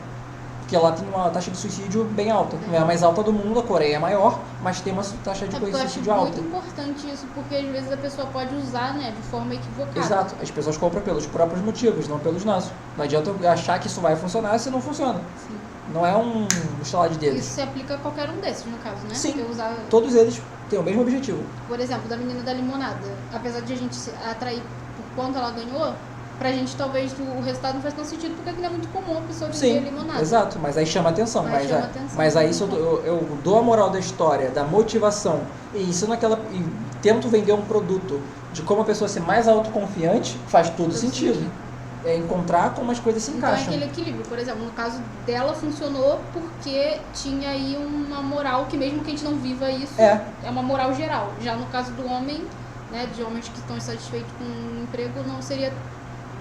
Porque lá tem uma taxa de suicídio bem alta. Não é a mais alta do mundo, a Coreia é maior, mas tem uma taxa de suicídio alta. É muito importante isso, porque às vezes a pessoa pode usar, né, de forma equivocada. Exato, as pessoas compram pelos próprios motivos, não pelos nossos. Não adianta eu achar que isso vai funcionar se não funciona. Sim. Não é um estalar de dedos. Isso se aplica a qualquer um desses, no caso, né? Sim, todos eles têm o mesmo objetivo. Por exemplo, da menina da limonada. Apesar de a gente atrair por quanto ela ganhou, pra gente talvez o resultado não faz tanto sentido, porque aquilo é muito comum a pessoa vender Sim, limonada. exato, mas aí chama atenção. Mas chama atenção, Mas aí muito se eu, bom. eu dou a moral da história, da motivação, e ensino aquela. E tento vender um produto de como a pessoa ser mais autoconfiante, faz todo sentido. É encontrar como as coisas se Então é encaixam. aquele equilíbrio, por exemplo, no caso dela funcionou porque tinha aí uma moral que mesmo que a gente não viva isso, é uma moral geral. Já no caso do homem, né, de homens que estão insatisfeitos com o emprego, não seria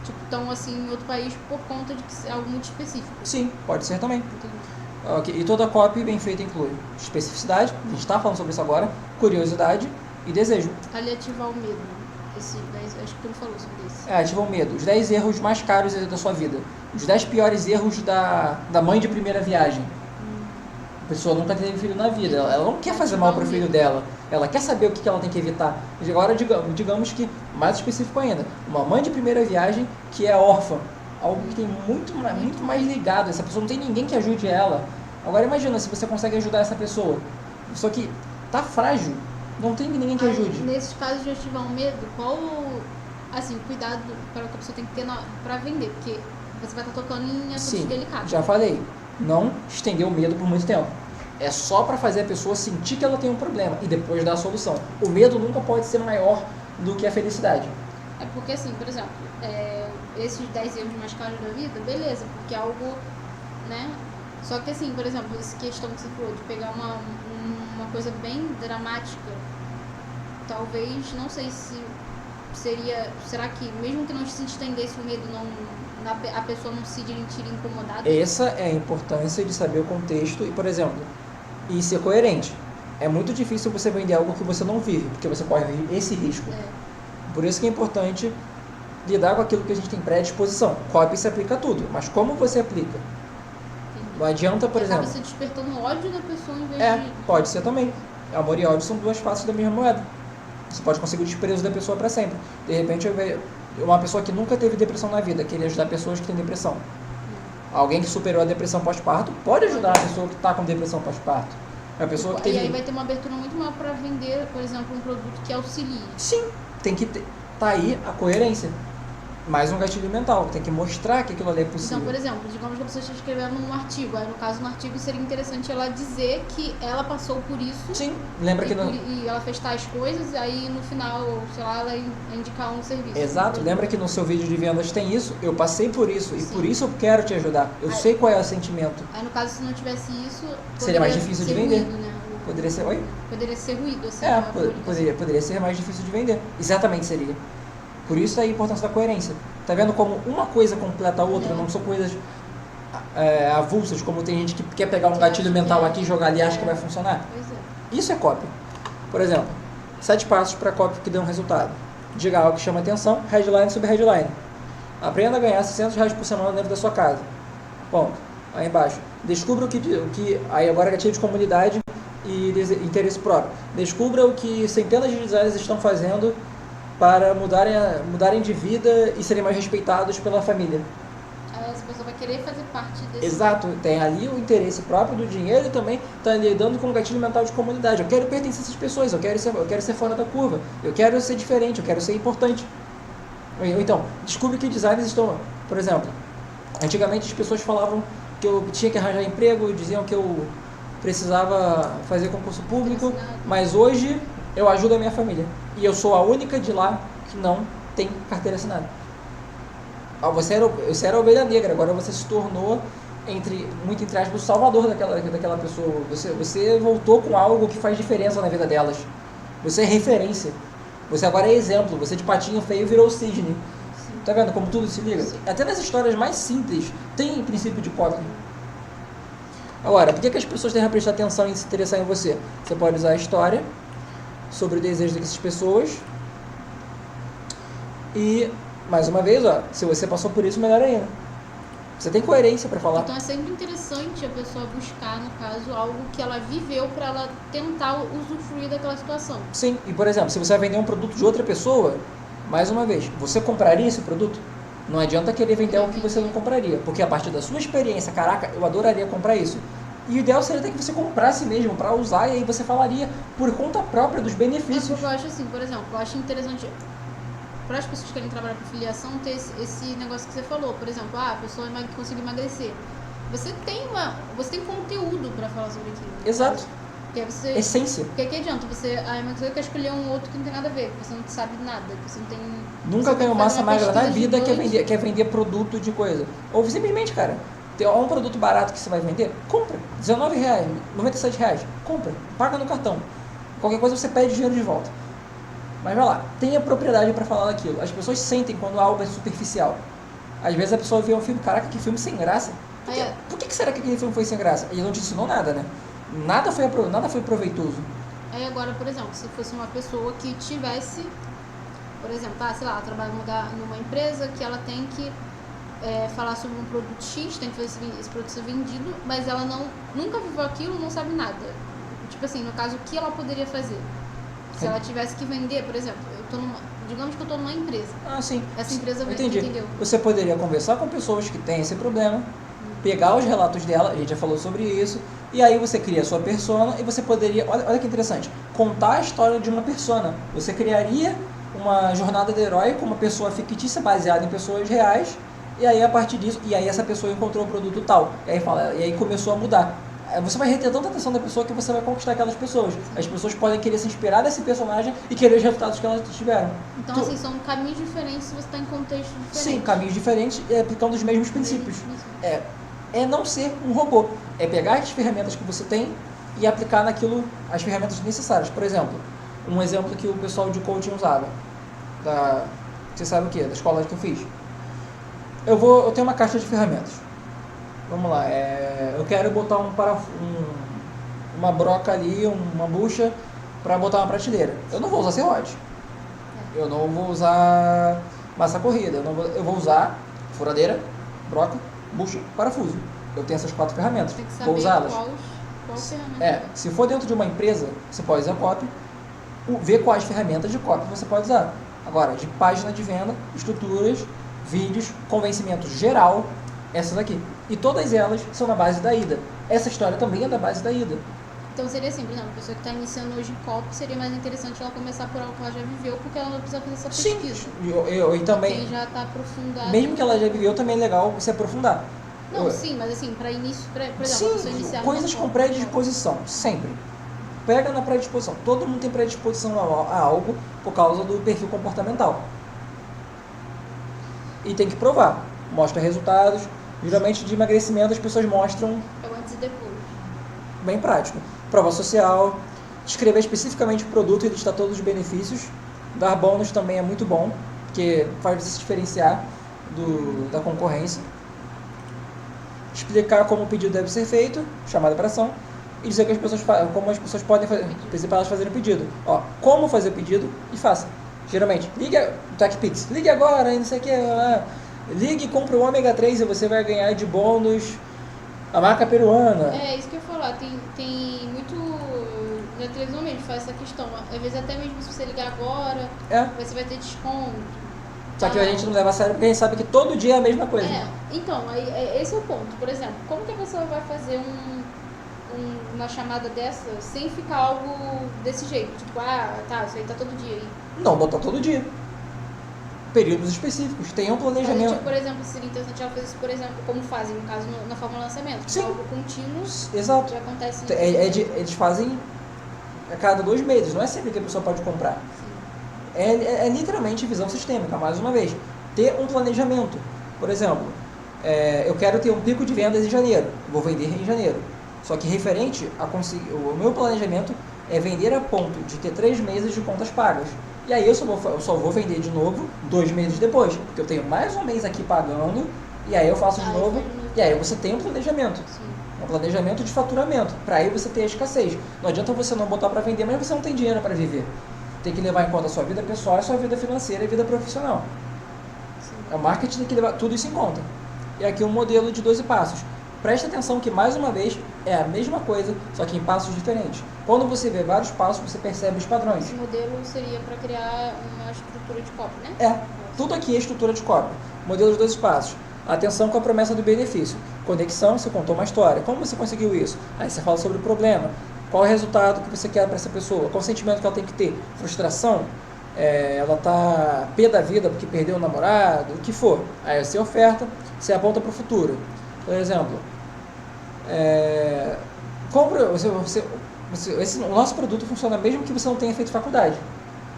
tipo tão assim em outro país por conta de que é algo muito específico. Sim, pode ser também. Entendi. Ok, e toda copy bem feita inclui especificidade, a gente está falando sobre isso agora, curiosidade e desejo. Ali ativar o medo. Esse, acho que tu não falou sobre isso. Ativa o medo. Os 10 erros mais caros da sua vida. Os 10 piores erros da mãe de primeira viagem. A pessoa nunca teve filho na vida. Ela não quer fazer mal pro filho dela. Ela quer saber o que ela tem que evitar. E agora, digamos que, mais específico ainda, uma mãe de primeira viagem que é órfã. Algo que tem muito mais ligado. Essa pessoa não tem ninguém que ajude ela. Agora imagina se você consegue ajudar essa pessoa. Só que tá frágil. Não tem ninguém que ajude. Nesses casos de ativar um medo, qual assim, cuidado para que a pessoa tem que ter para vender? Porque você vai estar tocando em assuntos delicados. Já falei. Não estender o medo por muito tempo. É só para fazer a pessoa sentir que ela tem um problema e depois dar a solução. O medo nunca pode ser maior do que a felicidade. É porque assim, por exemplo, esses 10 erros mais caros da vida, beleza, porque é algo, né? Só que assim, por exemplo, essa questão que você falou de pegar uma coisa bem dramática, talvez, não sei se será que mesmo que não se estendesse o medo, a pessoa não se sentiria incomodada? Essa é a importância de saber o contexto e, por exemplo, e ser coerente. É muito difícil você vender algo que você não vive, porque você corre esse risco. Por isso que é importante lidar com aquilo que a gente tem predisposição. Copy se aplica a tudo, mas como você aplica? Não adianta, por exemplo... Acaba se despertando ódio da pessoa em vez de... pode ser também. Amor e ódio são duas faces da mesma moeda. Você pode conseguir o desprezo da pessoa para sempre. De repente, uma pessoa que nunca teve depressão na vida queria ajudar pessoas que têm depressão. Alguém que superou a depressão pós-parto pode ajudar a pessoa que está com depressão pós-parto. A pessoa que teve... E aí vai ter uma abertura muito maior para vender, por exemplo, um produto que auxilie. Sim, tem que ter. Tá aí a coerência. Mais um gatilho mental, tem que mostrar que aquilo ali é possível. Então, por exemplo, digamos que a pessoa está escrevendo um artigo, aí no caso no artigo seria interessante ela dizer que ela passou por isso. Sim, lembra que e ela fez tais coisas, e aí no final, sei lá, ela indicar um serviço. Exato, lembra que no seu vídeo de vendas tem isso? Eu passei por isso, e por isso eu quero te ajudar. Eu sei qual é o sentimento. Aí no caso, se não tivesse isso, seria mais difícil de vender. Ruído, né? Poderia ser, oi? Poderia ser ruído, assim. Poderia ser mais difícil de vender. Exatamente seria. Por isso a importância da coerência. Tá vendo como uma coisa completa a outra, não são coisas avulsas, como tem gente que quer pegar um gatilho mental aqui e jogar ali e acha que vai funcionar. Pois é. Isso é copy. Por exemplo, 7 passos para copy que dão resultado. Diga algo que chama atenção, headline sobre headline. Aprenda a ganhar R$600 por semana dentro da sua casa. Ponto. Aí embaixo. Descubra o que aí agora é gatilho de comunidade e interesse próprio. Descubra o que centenas de designers estão fazendo para mudarem de vida e serem mais respeitados pela família. Essa pessoa vai querer fazer parte desse... Exato, tem ali o interesse próprio do dinheiro e também está lidando com o gatilho mental de comunidade. Eu quero pertencer a essas pessoas, eu quero ser fora da curva, eu quero ser diferente, eu quero ser importante. Então, descubra que designers estão... Por exemplo, antigamente as pessoas falavam que eu tinha que arranjar emprego, diziam que eu precisava fazer concurso público, mas hoje eu ajudo a minha família. E eu sou a única de lá que não tem carteira assinada. Você era a ovelha negra, agora você se tornou, muito entre aspas, o salvador daquela pessoa. Você voltou com algo que faz diferença na vida delas. Você é referência. Você agora é exemplo. Você de patinho feio virou cisne. Sim. Tá vendo como tudo se liga? Sim. Até nas histórias mais simples tem princípio de copy. Agora, por que as pessoas devem prestar atenção e se interessar em você? Você pode usar a história sobre o desejo dessas pessoas. E, mais uma vez, se você passou por isso, melhor ainda. Você tem coerência para falar. Então é sempre interessante a pessoa buscar, no caso, algo que ela viveu para ela tentar usufruir daquela situação. Sim, e por exemplo, se você vai vender um produto de outra pessoa, mais uma vez, você compraria esse produto? Não adianta querer vender algo que você não compraria, porque a partir da sua experiência, caraca, eu adoraria comprar isso. E o ideal seria até que você comprasse mesmo para usar, e aí você falaria por conta própria dos benefícios. É porque eu acho assim, por exemplo, eu acho interessante para as pessoas que querem trabalhar com filiação, ter esse negócio que você falou. Por exemplo, a pessoa conseguiu emagrecer. Você tem conteúdo para falar sobre aquilo. Exato. Que você, Essência. Porque que adianta você quer escolher um outro que não tem nada a ver, que você não sabe nada, que você não tem... Nunca ganhou massa magra na vida, gigante. quer vender produto de coisa. Ou simplesmente, cara, tem um produto barato que você vai vender, compra. R$19, R$97, compra. Paga no cartão. Qualquer coisa você pede dinheiro de volta. Mas vai lá, tenha propriedade para falar daquilo. As pessoas sentem quando algo é superficial. Às vezes a pessoa vê um filme, caraca, que filme sem graça. Por que será que aquele filme foi sem graça? E não te ensinou nada, né? Nada foi proveitoso. Aí agora, por exemplo, se fosse uma pessoa que tivesse, por exemplo, sei lá, ela trabalha numa empresa que ela tem que falar sobre um produto X, tem que fazer esse produto ser vendido, mas ela nunca viveu aquilo, não sabe nada. Tipo assim, no caso, o que ela poderia fazer? Se ela tivesse que vender, por exemplo, digamos que eu estou numa empresa. Ah, sim. Essa empresa entendeu? Você poderia conversar com pessoas que têm esse problema, pegar os relatos dela, a gente já falou sobre isso, e aí você cria a sua persona e você poderia, olha que interessante, contar a história de uma persona. Você criaria uma jornada de herói com uma pessoa fictícia baseada em pessoas reais, e aí a partir disso, e aí essa pessoa encontrou o produto tal, e aí começou a mudar. Você vai reter tanta atenção da pessoa que você vai conquistar aquelas pessoas. As pessoas podem querer se inspirar nesse personagem e querer os resultados que elas tiveram. Então, assim, são caminhos diferentes se você está em contexto diferente. Sim, caminhos diferentes aplicando os mesmos princípios. É não ser um robô. É pegar as ferramentas que você tem e aplicar naquilo as ferramentas necessárias. Por exemplo, um exemplo que o pessoal de coaching usava. Você sabe o que? Da escola que eu fiz. Eu tenho uma caixa de ferramentas. Vamos lá, eu quero botar uma broca ali, uma bucha para botar uma prateleira. Eu não vou usar serrote. Eu não vou usar massa corrida. Eu vou usar furadeira, broca, bucha, parafuso. Eu tenho essas 4 ferramentas. Tem que saber vou usá-las. qual ferramenta. Se for dentro de uma empresa, você pode usar copy, ver quais ferramentas de copy você pode usar. Agora, de página de venda, estruturas, vídeos, convencimento geral, essas aqui. E todas elas são na base da IDA. Essa história também é da base da IDA. Então seria assim, por exemplo, a pessoa que está iniciando hoje em copy, seria mais interessante ela começar por algo que ela já viveu, porque ela não precisa fazer essa pesquisa. Sim, e também... Quem já está aprofundado... Mesmo que ela já viveu, também é legal você aprofundar. Não, sim, mas assim, para início, por exemplo, sim, a pessoa iniciar... coisas com predisposição, sempre. Pega na predisposição. Todo mundo tem predisposição a algo por causa do perfil comportamental. E tem que provar. Mostra resultados. Geralmente de emagrecimento as pessoas mostram... É o antes e depois. Bem prático. Prova social, descrever especificamente o produto e listar todos os benefícios. Dar bônus também é muito bom, porque faz você se diferenciar da concorrência. Explicar como o pedido deve ser feito, chamada para ação, e dizer como as pessoas podem fazer, para elas fazerem o pedido. Como fazer o pedido e faça. Geralmente, TechPix, ligue agora, não sei o que, ligue e compre o ômega 3 e você vai ganhar de bônus a marca peruana. É, isso que eu ia falar. Tem muito... Na televisão mesmo faz essa questão. Às vezes até mesmo se você ligar agora, você vai ter desconto. Só que a gente não leva a sério porque a gente sabe que todo dia é a mesma coisa. Então, esse é o ponto. Por exemplo, como que a pessoa vai fazer uma chamada dessa sem ficar algo desse jeito? Tipo, isso aí tá todo dia aí. Não, botar todo dia. Períodos específicos, tenha um planejamento. Tipo, por exemplo, seria interessante ela fazer isso, por exemplo, como fazem, no caso, na Fórmula Lançamento. Sim. Algo contínuo. Exato. Já acontece eles fazem a cada 2 meses, não é sempre que a pessoa pode comprar. Sim. É literalmente visão sistêmica, mais uma vez. Ter um planejamento. Por exemplo, eu quero ter um pico de vendas em janeiro, vou vender em janeiro. Só que referente a conseguir, o meu planejamento é vender a ponto de ter 3 meses de contas pagas. E aí eu só vou vender de novo 2 meses depois, porque eu tenho mais um mês aqui pagando, e aí eu faço de novo, e aí você tem um planejamento. Sim. Um planejamento de faturamento, para aí você ter a escassez. Não adianta você não botar para vender, mas você não tem dinheiro para viver. Tem que levar em conta a sua vida pessoal, a sua vida financeira e a vida profissional. Sim. O marketing tem que levar tudo isso em conta. E aqui um modelo de 12 passos. Presta atenção que, mais uma vez, é a mesma coisa, só que em passos diferentes. Quando você vê vários passos, você percebe os padrões. Esse modelo seria para criar uma estrutura de copy, né? Tudo aqui é estrutura de copy. Modelo de 12 passos. Atenção com a promessa do benefício. Conexão, você contou uma história. Como você conseguiu isso? Aí você fala sobre o problema. Qual é o resultado que você quer para essa pessoa? Qual o sentimento que ela tem que ter? Frustração? ela tá pé da vida porque perdeu o namorado, o que for. Aí você oferta, você aponta para o futuro. Por exemplo, compra, o nosso produto funciona mesmo que você não tenha feito faculdade.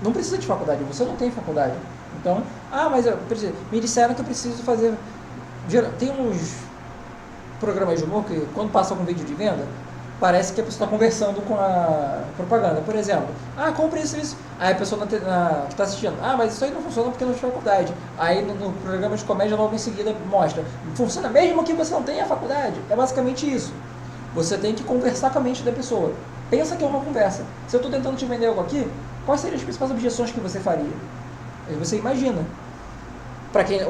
Não precisa de faculdade, você não tem faculdade. Então, mas me disseram que eu preciso fazer. Tem uns programas de humor que quando passa algum vídeo de venda, parece que a pessoa está conversando com a propaganda. Por exemplo, compre isso. Aí a pessoa que está assistindo, mas isso aí não funciona porque não tem faculdade. Aí no programa de comédia logo em seguida mostra, funciona mesmo que você não tenha faculdade. É basicamente isso. Você tem que conversar com a mente da pessoa. Pensa que é uma conversa. Se eu estou tentando te vender algo aqui, quais seriam as principais objeções que você faria? Aí você imagina.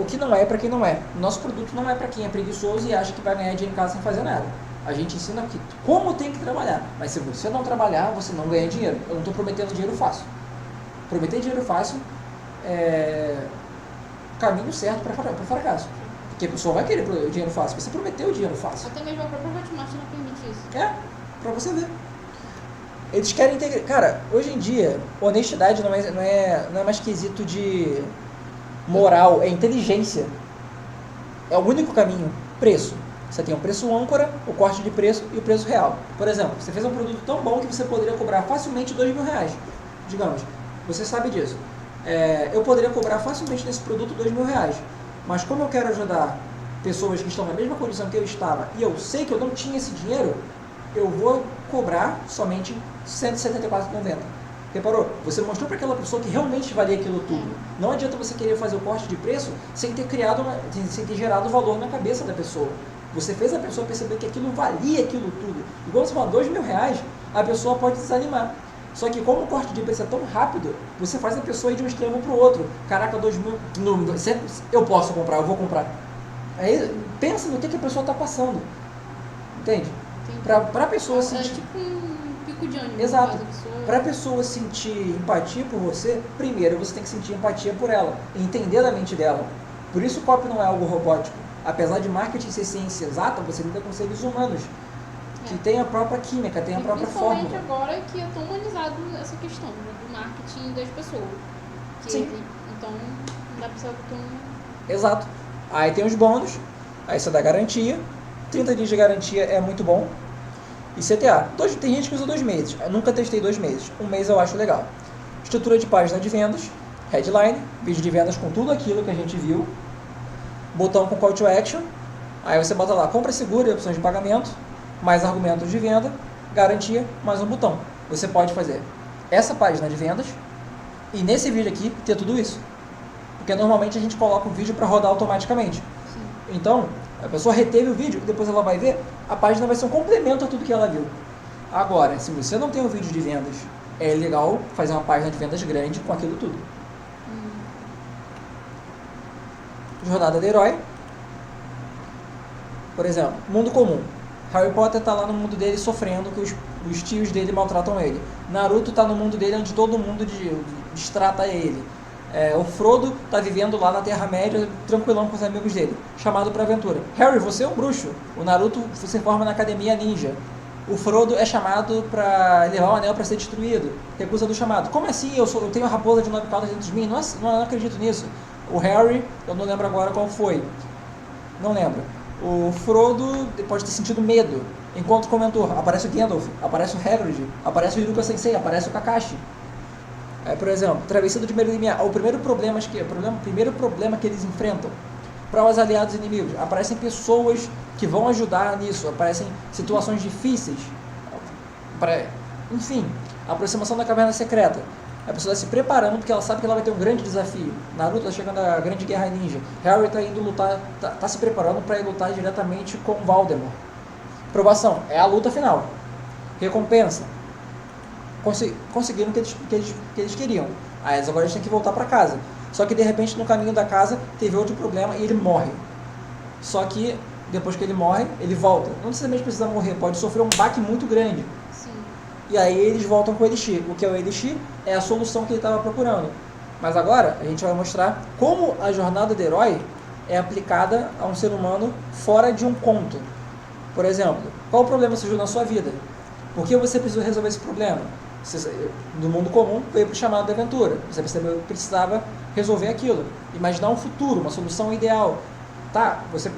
O que não é para quem não é. O nosso produto não é para quem é preguiçoso e acha que vai ganhar dinheiro em casa sem fazer nada. A gente ensina aqui como tem que trabalhar. Mas se você não trabalhar, você não ganha dinheiro. Eu não estou prometendo dinheiro fácil. Prometer dinheiro fácil é o caminho certo para o fracasso. Porque a pessoa vai querer dinheiro fácil. Você prometeu dinheiro fácil. Até mesmo a própria Hotmart não permite isso. Para você ver. Eles querem ter... Cara, hoje em dia, honestidade não é mais quesito de moral, é inteligência. É o único caminho. Preço. Você tem o preço âncora, o corte de preço e o preço real. Por exemplo, você fez um produto tão bom que você poderia cobrar facilmente R$2.000. Digamos, você sabe disso. Eu poderia cobrar facilmente nesse produto R$2.000. Mas como eu quero ajudar pessoas que estão na mesma condição que eu estava e eu sei que eu não tinha esse dinheiro, eu vou cobrar somente R$174,90. Reparou? Você mostrou para aquela pessoa que realmente valia aquilo tudo. Não adianta você querer fazer o corte de preço sem ter gerado valor na cabeça da pessoa. Você fez a pessoa perceber que aquilo valia aquilo tudo. Igual você fala, R$2.000, a pessoa pode desanimar. Só que como o corte de preço é tão rápido, você faz a pessoa ir de um extremo para o outro. Caraca, 2.000, eu posso comprar, eu vou comprar. Aí pensa no que a pessoa está passando. Entende? Para a pessoa sentir... É tipo um pico de ânimo. Exato. Para a pessoa sentir empatia por você, primeiro você tem que sentir empatia por ela, entender a mente dela. Por isso o copy não é algo robótico. Apesar de marketing ser ciência exata, você lida com seres humanos, que tem a própria química, tem a própria fórmula. Principalmente agora que é tão humanizado essa questão do marketing das pessoas. Sim. Então, não dá pra ser tão... Exato. Aí tem os bônus, aí você dá garantia, 30 dias de garantia é muito bom. E CTA, tem gente que usa 2 meses, eu nunca testei 2 meses, 1 mês eu acho legal. Estrutura de página de vendas, headline, vídeo de vendas com tudo aquilo que a gente viu, botão com call to action, aí você bota lá, compra segura e opções de pagamento, mais argumentos de venda, garantia, mais um botão. Você pode fazer essa página de vendas e nesse vídeo aqui ter tudo isso. Porque normalmente a gente coloca o vídeo para rodar automaticamente. Sim. Então, a pessoa reteve o vídeo e depois ela vai ver, a página vai ser um complemento a tudo que ela viu. Agora, se você não tem um vídeo de vendas, é legal fazer uma página de vendas grande com aquilo tudo. Jornada do herói. Por exemplo, mundo comum. Harry Potter está lá no mundo dele sofrendo que os tios dele maltratam ele. Naruto está no mundo dele onde todo mundo destrata ele. O Frodo está vivendo lá na Terra-média, tranquilão com os amigos dele, chamado para aventura. Harry, você é um bruxo. O Naruto se forma na academia ninja. O Frodo é chamado para levar o anel para ser destruído. Recusa do chamado. Como assim? Eu tenho a raposa de 9 caudas dentro de mim? Nossa, não acredito nisso. O Harry, eu não lembro agora qual foi. Não lembro. O Frodo pode ter sentido medo. Enquanto comentou, aparece o Gandalf, aparece o Hagrid, aparece o Iruka Sensei, aparece o Kakashi. Por exemplo, travessia do Merimia. O primeiro problema que eles enfrentam. Provas aliados e inimigos. Aparecem pessoas que vão ajudar nisso. Aparecem situações difíceis. Enfim, a aproximação da caverna secreta. A pessoa está se preparando porque ela sabe que ela vai ter um grande desafio. Naruto está chegando à grande guerra ninja. Harry está indo lutar, está se preparando para ir lutar diretamente com Voldemort. Provação, é a luta final. Recompensa. Conseguiram o que eles queriam. Aí agora eles têm que voltar para casa. Só que de repente no caminho da casa teve outro problema e ele morre. Só que depois que ele morre, ele volta. Não necessariamente precisa morrer, pode sofrer um baque muito grande. Sim. E aí eles voltam com o Elixir. O que é o Elixir? É a solução que ele estava procurando. Mas agora a gente vai mostrar como a jornada do herói é aplicada a um ser humano fora de um conto. Por exemplo, qual problema surgiu na sua vida? Por que você precisou resolver esse problema? do mundo comum, veio para o chamado da aventura. Você percebeu que precisava resolver aquilo, imaginar um futuro, uma solução ideal. Tá, você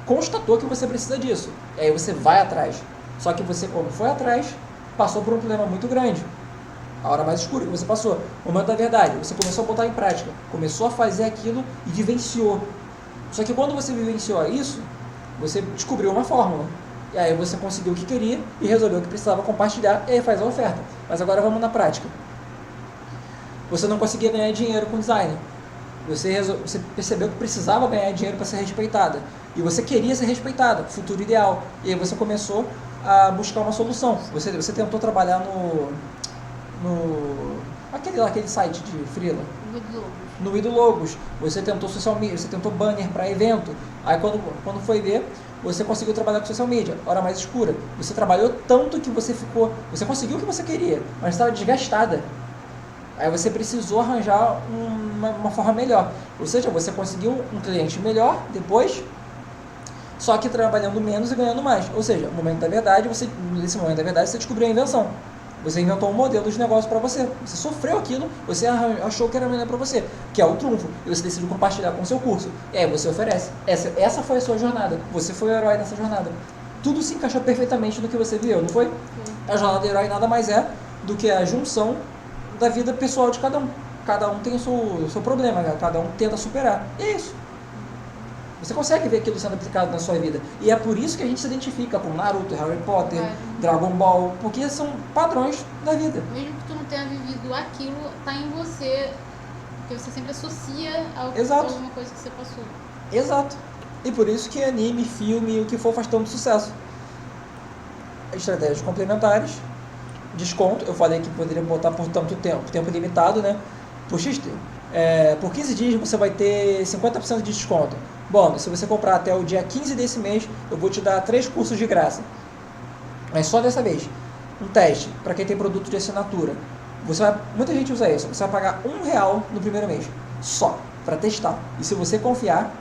constatou que você precisa disso, e aí você vai atrás. Só que você, quando foi atrás, passou por um problema muito grande. A hora mais escura que você passou, o momento da verdade, você começou a botar em prática, começou a fazer aquilo e vivenciou. Só que quando você vivenciou isso, você descobriu uma fórmula. E aí você conseguiu o que queria e resolveu que precisava compartilhar, e aí faz a oferta. Mas agora vamos na prática. Você não conseguia ganhar dinheiro com design. Você percebeu que precisava ganhar dinheiro para ser respeitada. E você queria ser respeitada, futuro ideal. E aí você começou a buscar uma solução. Você tentou trabalhar aquele site de freela. No Idologos. Você tentou social media, você tentou banner para evento. Aí quando foi ver, você conseguiu trabalhar com social media, hora mais escura. Você trabalhou tanto que você conseguiu o que você queria, mas estava desgastada. Aí você precisou arranjar uma forma melhor. Ou seja, você conseguiu um cliente melhor depois, só que trabalhando menos e ganhando mais. Ou seja, nesse momento da verdade, você descobriu a invenção. Você inventou um modelo de negócio para você. Você sofreu aquilo, você achou que era melhor para você, que é o trunfo. E você decidiu compartilhar com o seu curso. E aí você oferece. Essa foi a sua jornada. Você foi o herói dessa jornada. Tudo se encaixou perfeitamente no que você viu, não foi? A jornada do herói nada mais é do que a junção da vida pessoal de cada um. Cada um tem o seu problema, cada um tenta superar. E é isso. Você consegue ver aquilo sendo aplicado na sua vida. E é por isso que a gente se identifica com Naruto, Harry Potter, Dragon Ball, porque são padrões da vida. Mesmo que tu não tenha vivido aquilo, tá em você, porque você sempre associa a alguma coisa que você passou. Exato. E por isso que anime, filme, o que for faz tanto sucesso. Estratégias complementares, desconto, eu falei que poderia botar por tanto tempo limitado, né? Por 15 dias você vai ter 50% de desconto. Bom, se você comprar até o dia 15 desse mês, eu vou te dar 3 cursos de graça. Mas só dessa vez. Um teste, para quem tem produto de assinatura. Muita gente usa isso. Você vai pagar R$1 no primeiro mês. Só, para testar. E se você confiar,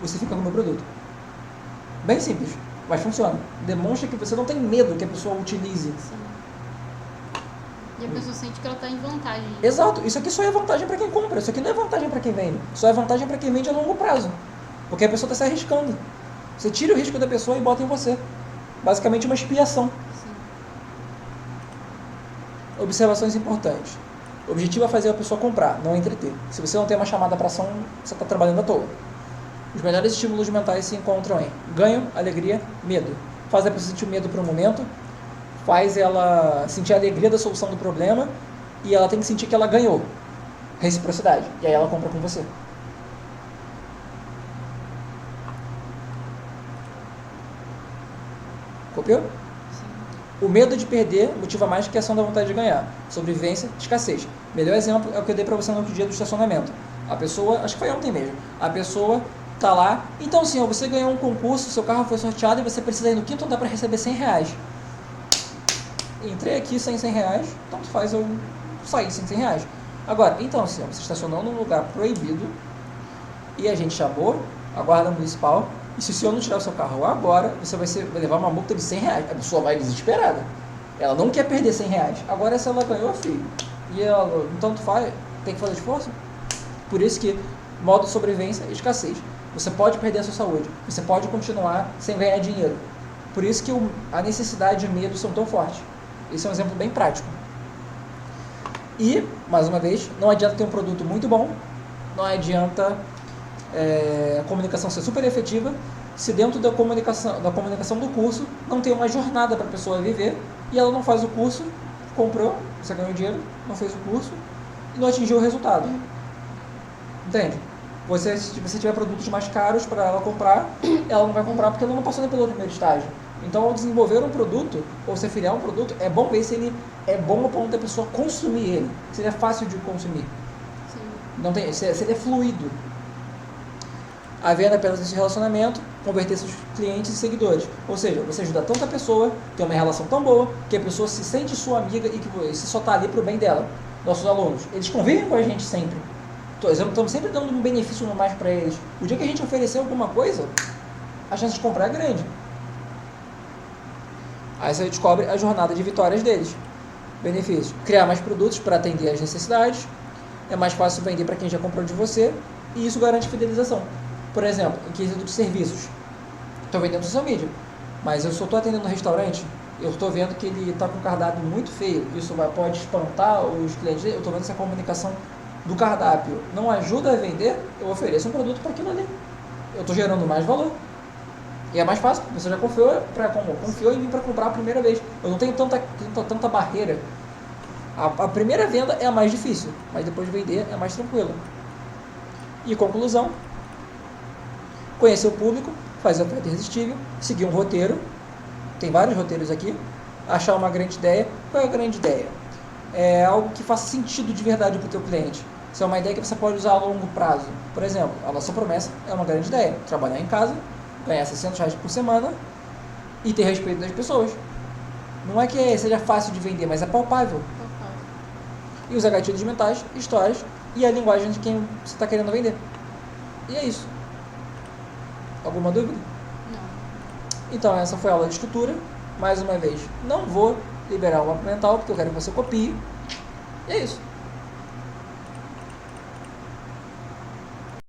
você fica com o meu produto. Bem simples, mas funciona. Demonstra que você não tem medo que a pessoa utilize. Sim. E a pessoa sente que ela está em vantagem. Exato. Isso aqui só é vantagem para quem compra. Isso aqui não é vantagem para quem vende. Só é vantagem para quem vende a longo prazo. Porque a pessoa está se arriscando. Você tira o risco da pessoa e bota em você. Basicamente uma expiação. Sim. Observações importantes. O objetivo é fazer a pessoa comprar, não entreter. Se você não tem uma chamada para ação, você está trabalhando à toa. Os melhores estímulos mentais se encontram em ganho, alegria, medo. Faz a pessoa sentir o medo por um momento, faz ela sentir a alegria da solução do problema e ela tem que sentir que ela ganhou. Reciprocidade. E aí ela compra com você. Copiou? Sim. O medo de perder motiva mais que a ação da vontade de ganhar. Sobrevivência, escassez. Melhor exemplo é o que eu dei para você no outro dia do estacionamento. A pessoa, acho que foi ontem mesmo, a pessoa tá lá, então senhor, você ganhou um concurso, seu carro foi sorteado e você precisa ir no quinto andar para receber R$100. Entrei aqui sem R$100, tanto faz eu sair sem R$100. Agora, então senhor, você estacionou num lugar proibido e a gente chamou a guarda municipal. E se o senhor não tirar o seu carro agora, você vai levar uma multa de R$100. A pessoa vai desesperada. Ela não quer perder R$100. Agora, se ela ganhou, filho, e ela tanto faz, tem que fazer esforço. Por isso que modo de sobrevivência e escassez. Você pode perder a sua saúde. Você pode continuar sem ganhar dinheiro. Por isso que a necessidade e o medo são tão fortes. Esse é um exemplo bem prático. E, mais uma vez, não adianta ter um produto muito bom. Não adianta a comunicação ser super efetiva se dentro da comunicação do curso não tem uma jornada para a pessoa viver e ela não faz o curso, comprou, você ganhou dinheiro, não fez o curso e não atingiu o resultado. Entende? Se você tiver produtos mais caros para ela comprar, ela não vai comprar porque ela não passou nem pelo primeiro estágio. Então, ao desenvolver um produto, ou se afiliar um produto, é bom ver se ele é bom a ponto da pessoa consumir ele, se ele é fácil de consumir. Sim. Se ele é fluido. A venda apenas nesse relacionamento, converter seus clientes e seguidores. Ou seja, você ajuda tanta pessoa, tem uma relação tão boa, que a pessoa se sente sua amiga e que você só está ali para o bem dela. Nossos alunos, eles convivem com a gente sempre. Estamos sempre dando um benefício no mais para eles. O dia que a gente oferecer alguma coisa, a chance de comprar é grande. Aí você descobre a jornada de vitórias deles. Benefícios: criar mais produtos para atender às necessidades, é mais fácil vender para quem já comprou de você, e isso garante fidelização. Por exemplo, em quesito de serviços, estou vendendo social media, mas eu só estou atendendo no restaurante, eu estou vendo que ele está com um cardápio muito feio, isso pode espantar os clientes, eu estou vendo essa comunicação do cardápio não ajuda a vender, eu ofereço um produto para aquilo ali, eu estou gerando mais valor. E é mais fácil, você já confiou em mim para comprar a primeira vez. Eu não tenho tanta barreira. A primeira venda é a mais difícil, mas depois de vender é mais tranquila. E conclusão: conhecer o público, fazer a oferta irresistível, seguir um roteiro, tem vários roteiros aqui, achar uma grande ideia. Qual é a grande ideia? É algo que faça sentido de verdade para o teu cliente. Se é uma ideia que você pode usar a longo prazo. Por exemplo, a nossa promessa é uma grande ideia: trabalhar em casa, ganhar R$600 por semana e ter respeito das pessoas. Não é que seja fácil de vender, mas é palpável. E usar gatilhos mentais, histórias e a linguagem de quem você está querendo vender. E é isso. Alguma dúvida? Não. Então essa foi a aula de estrutura. Mais uma vez, não vou liberar o mapa mental porque eu quero que você copie. E é isso.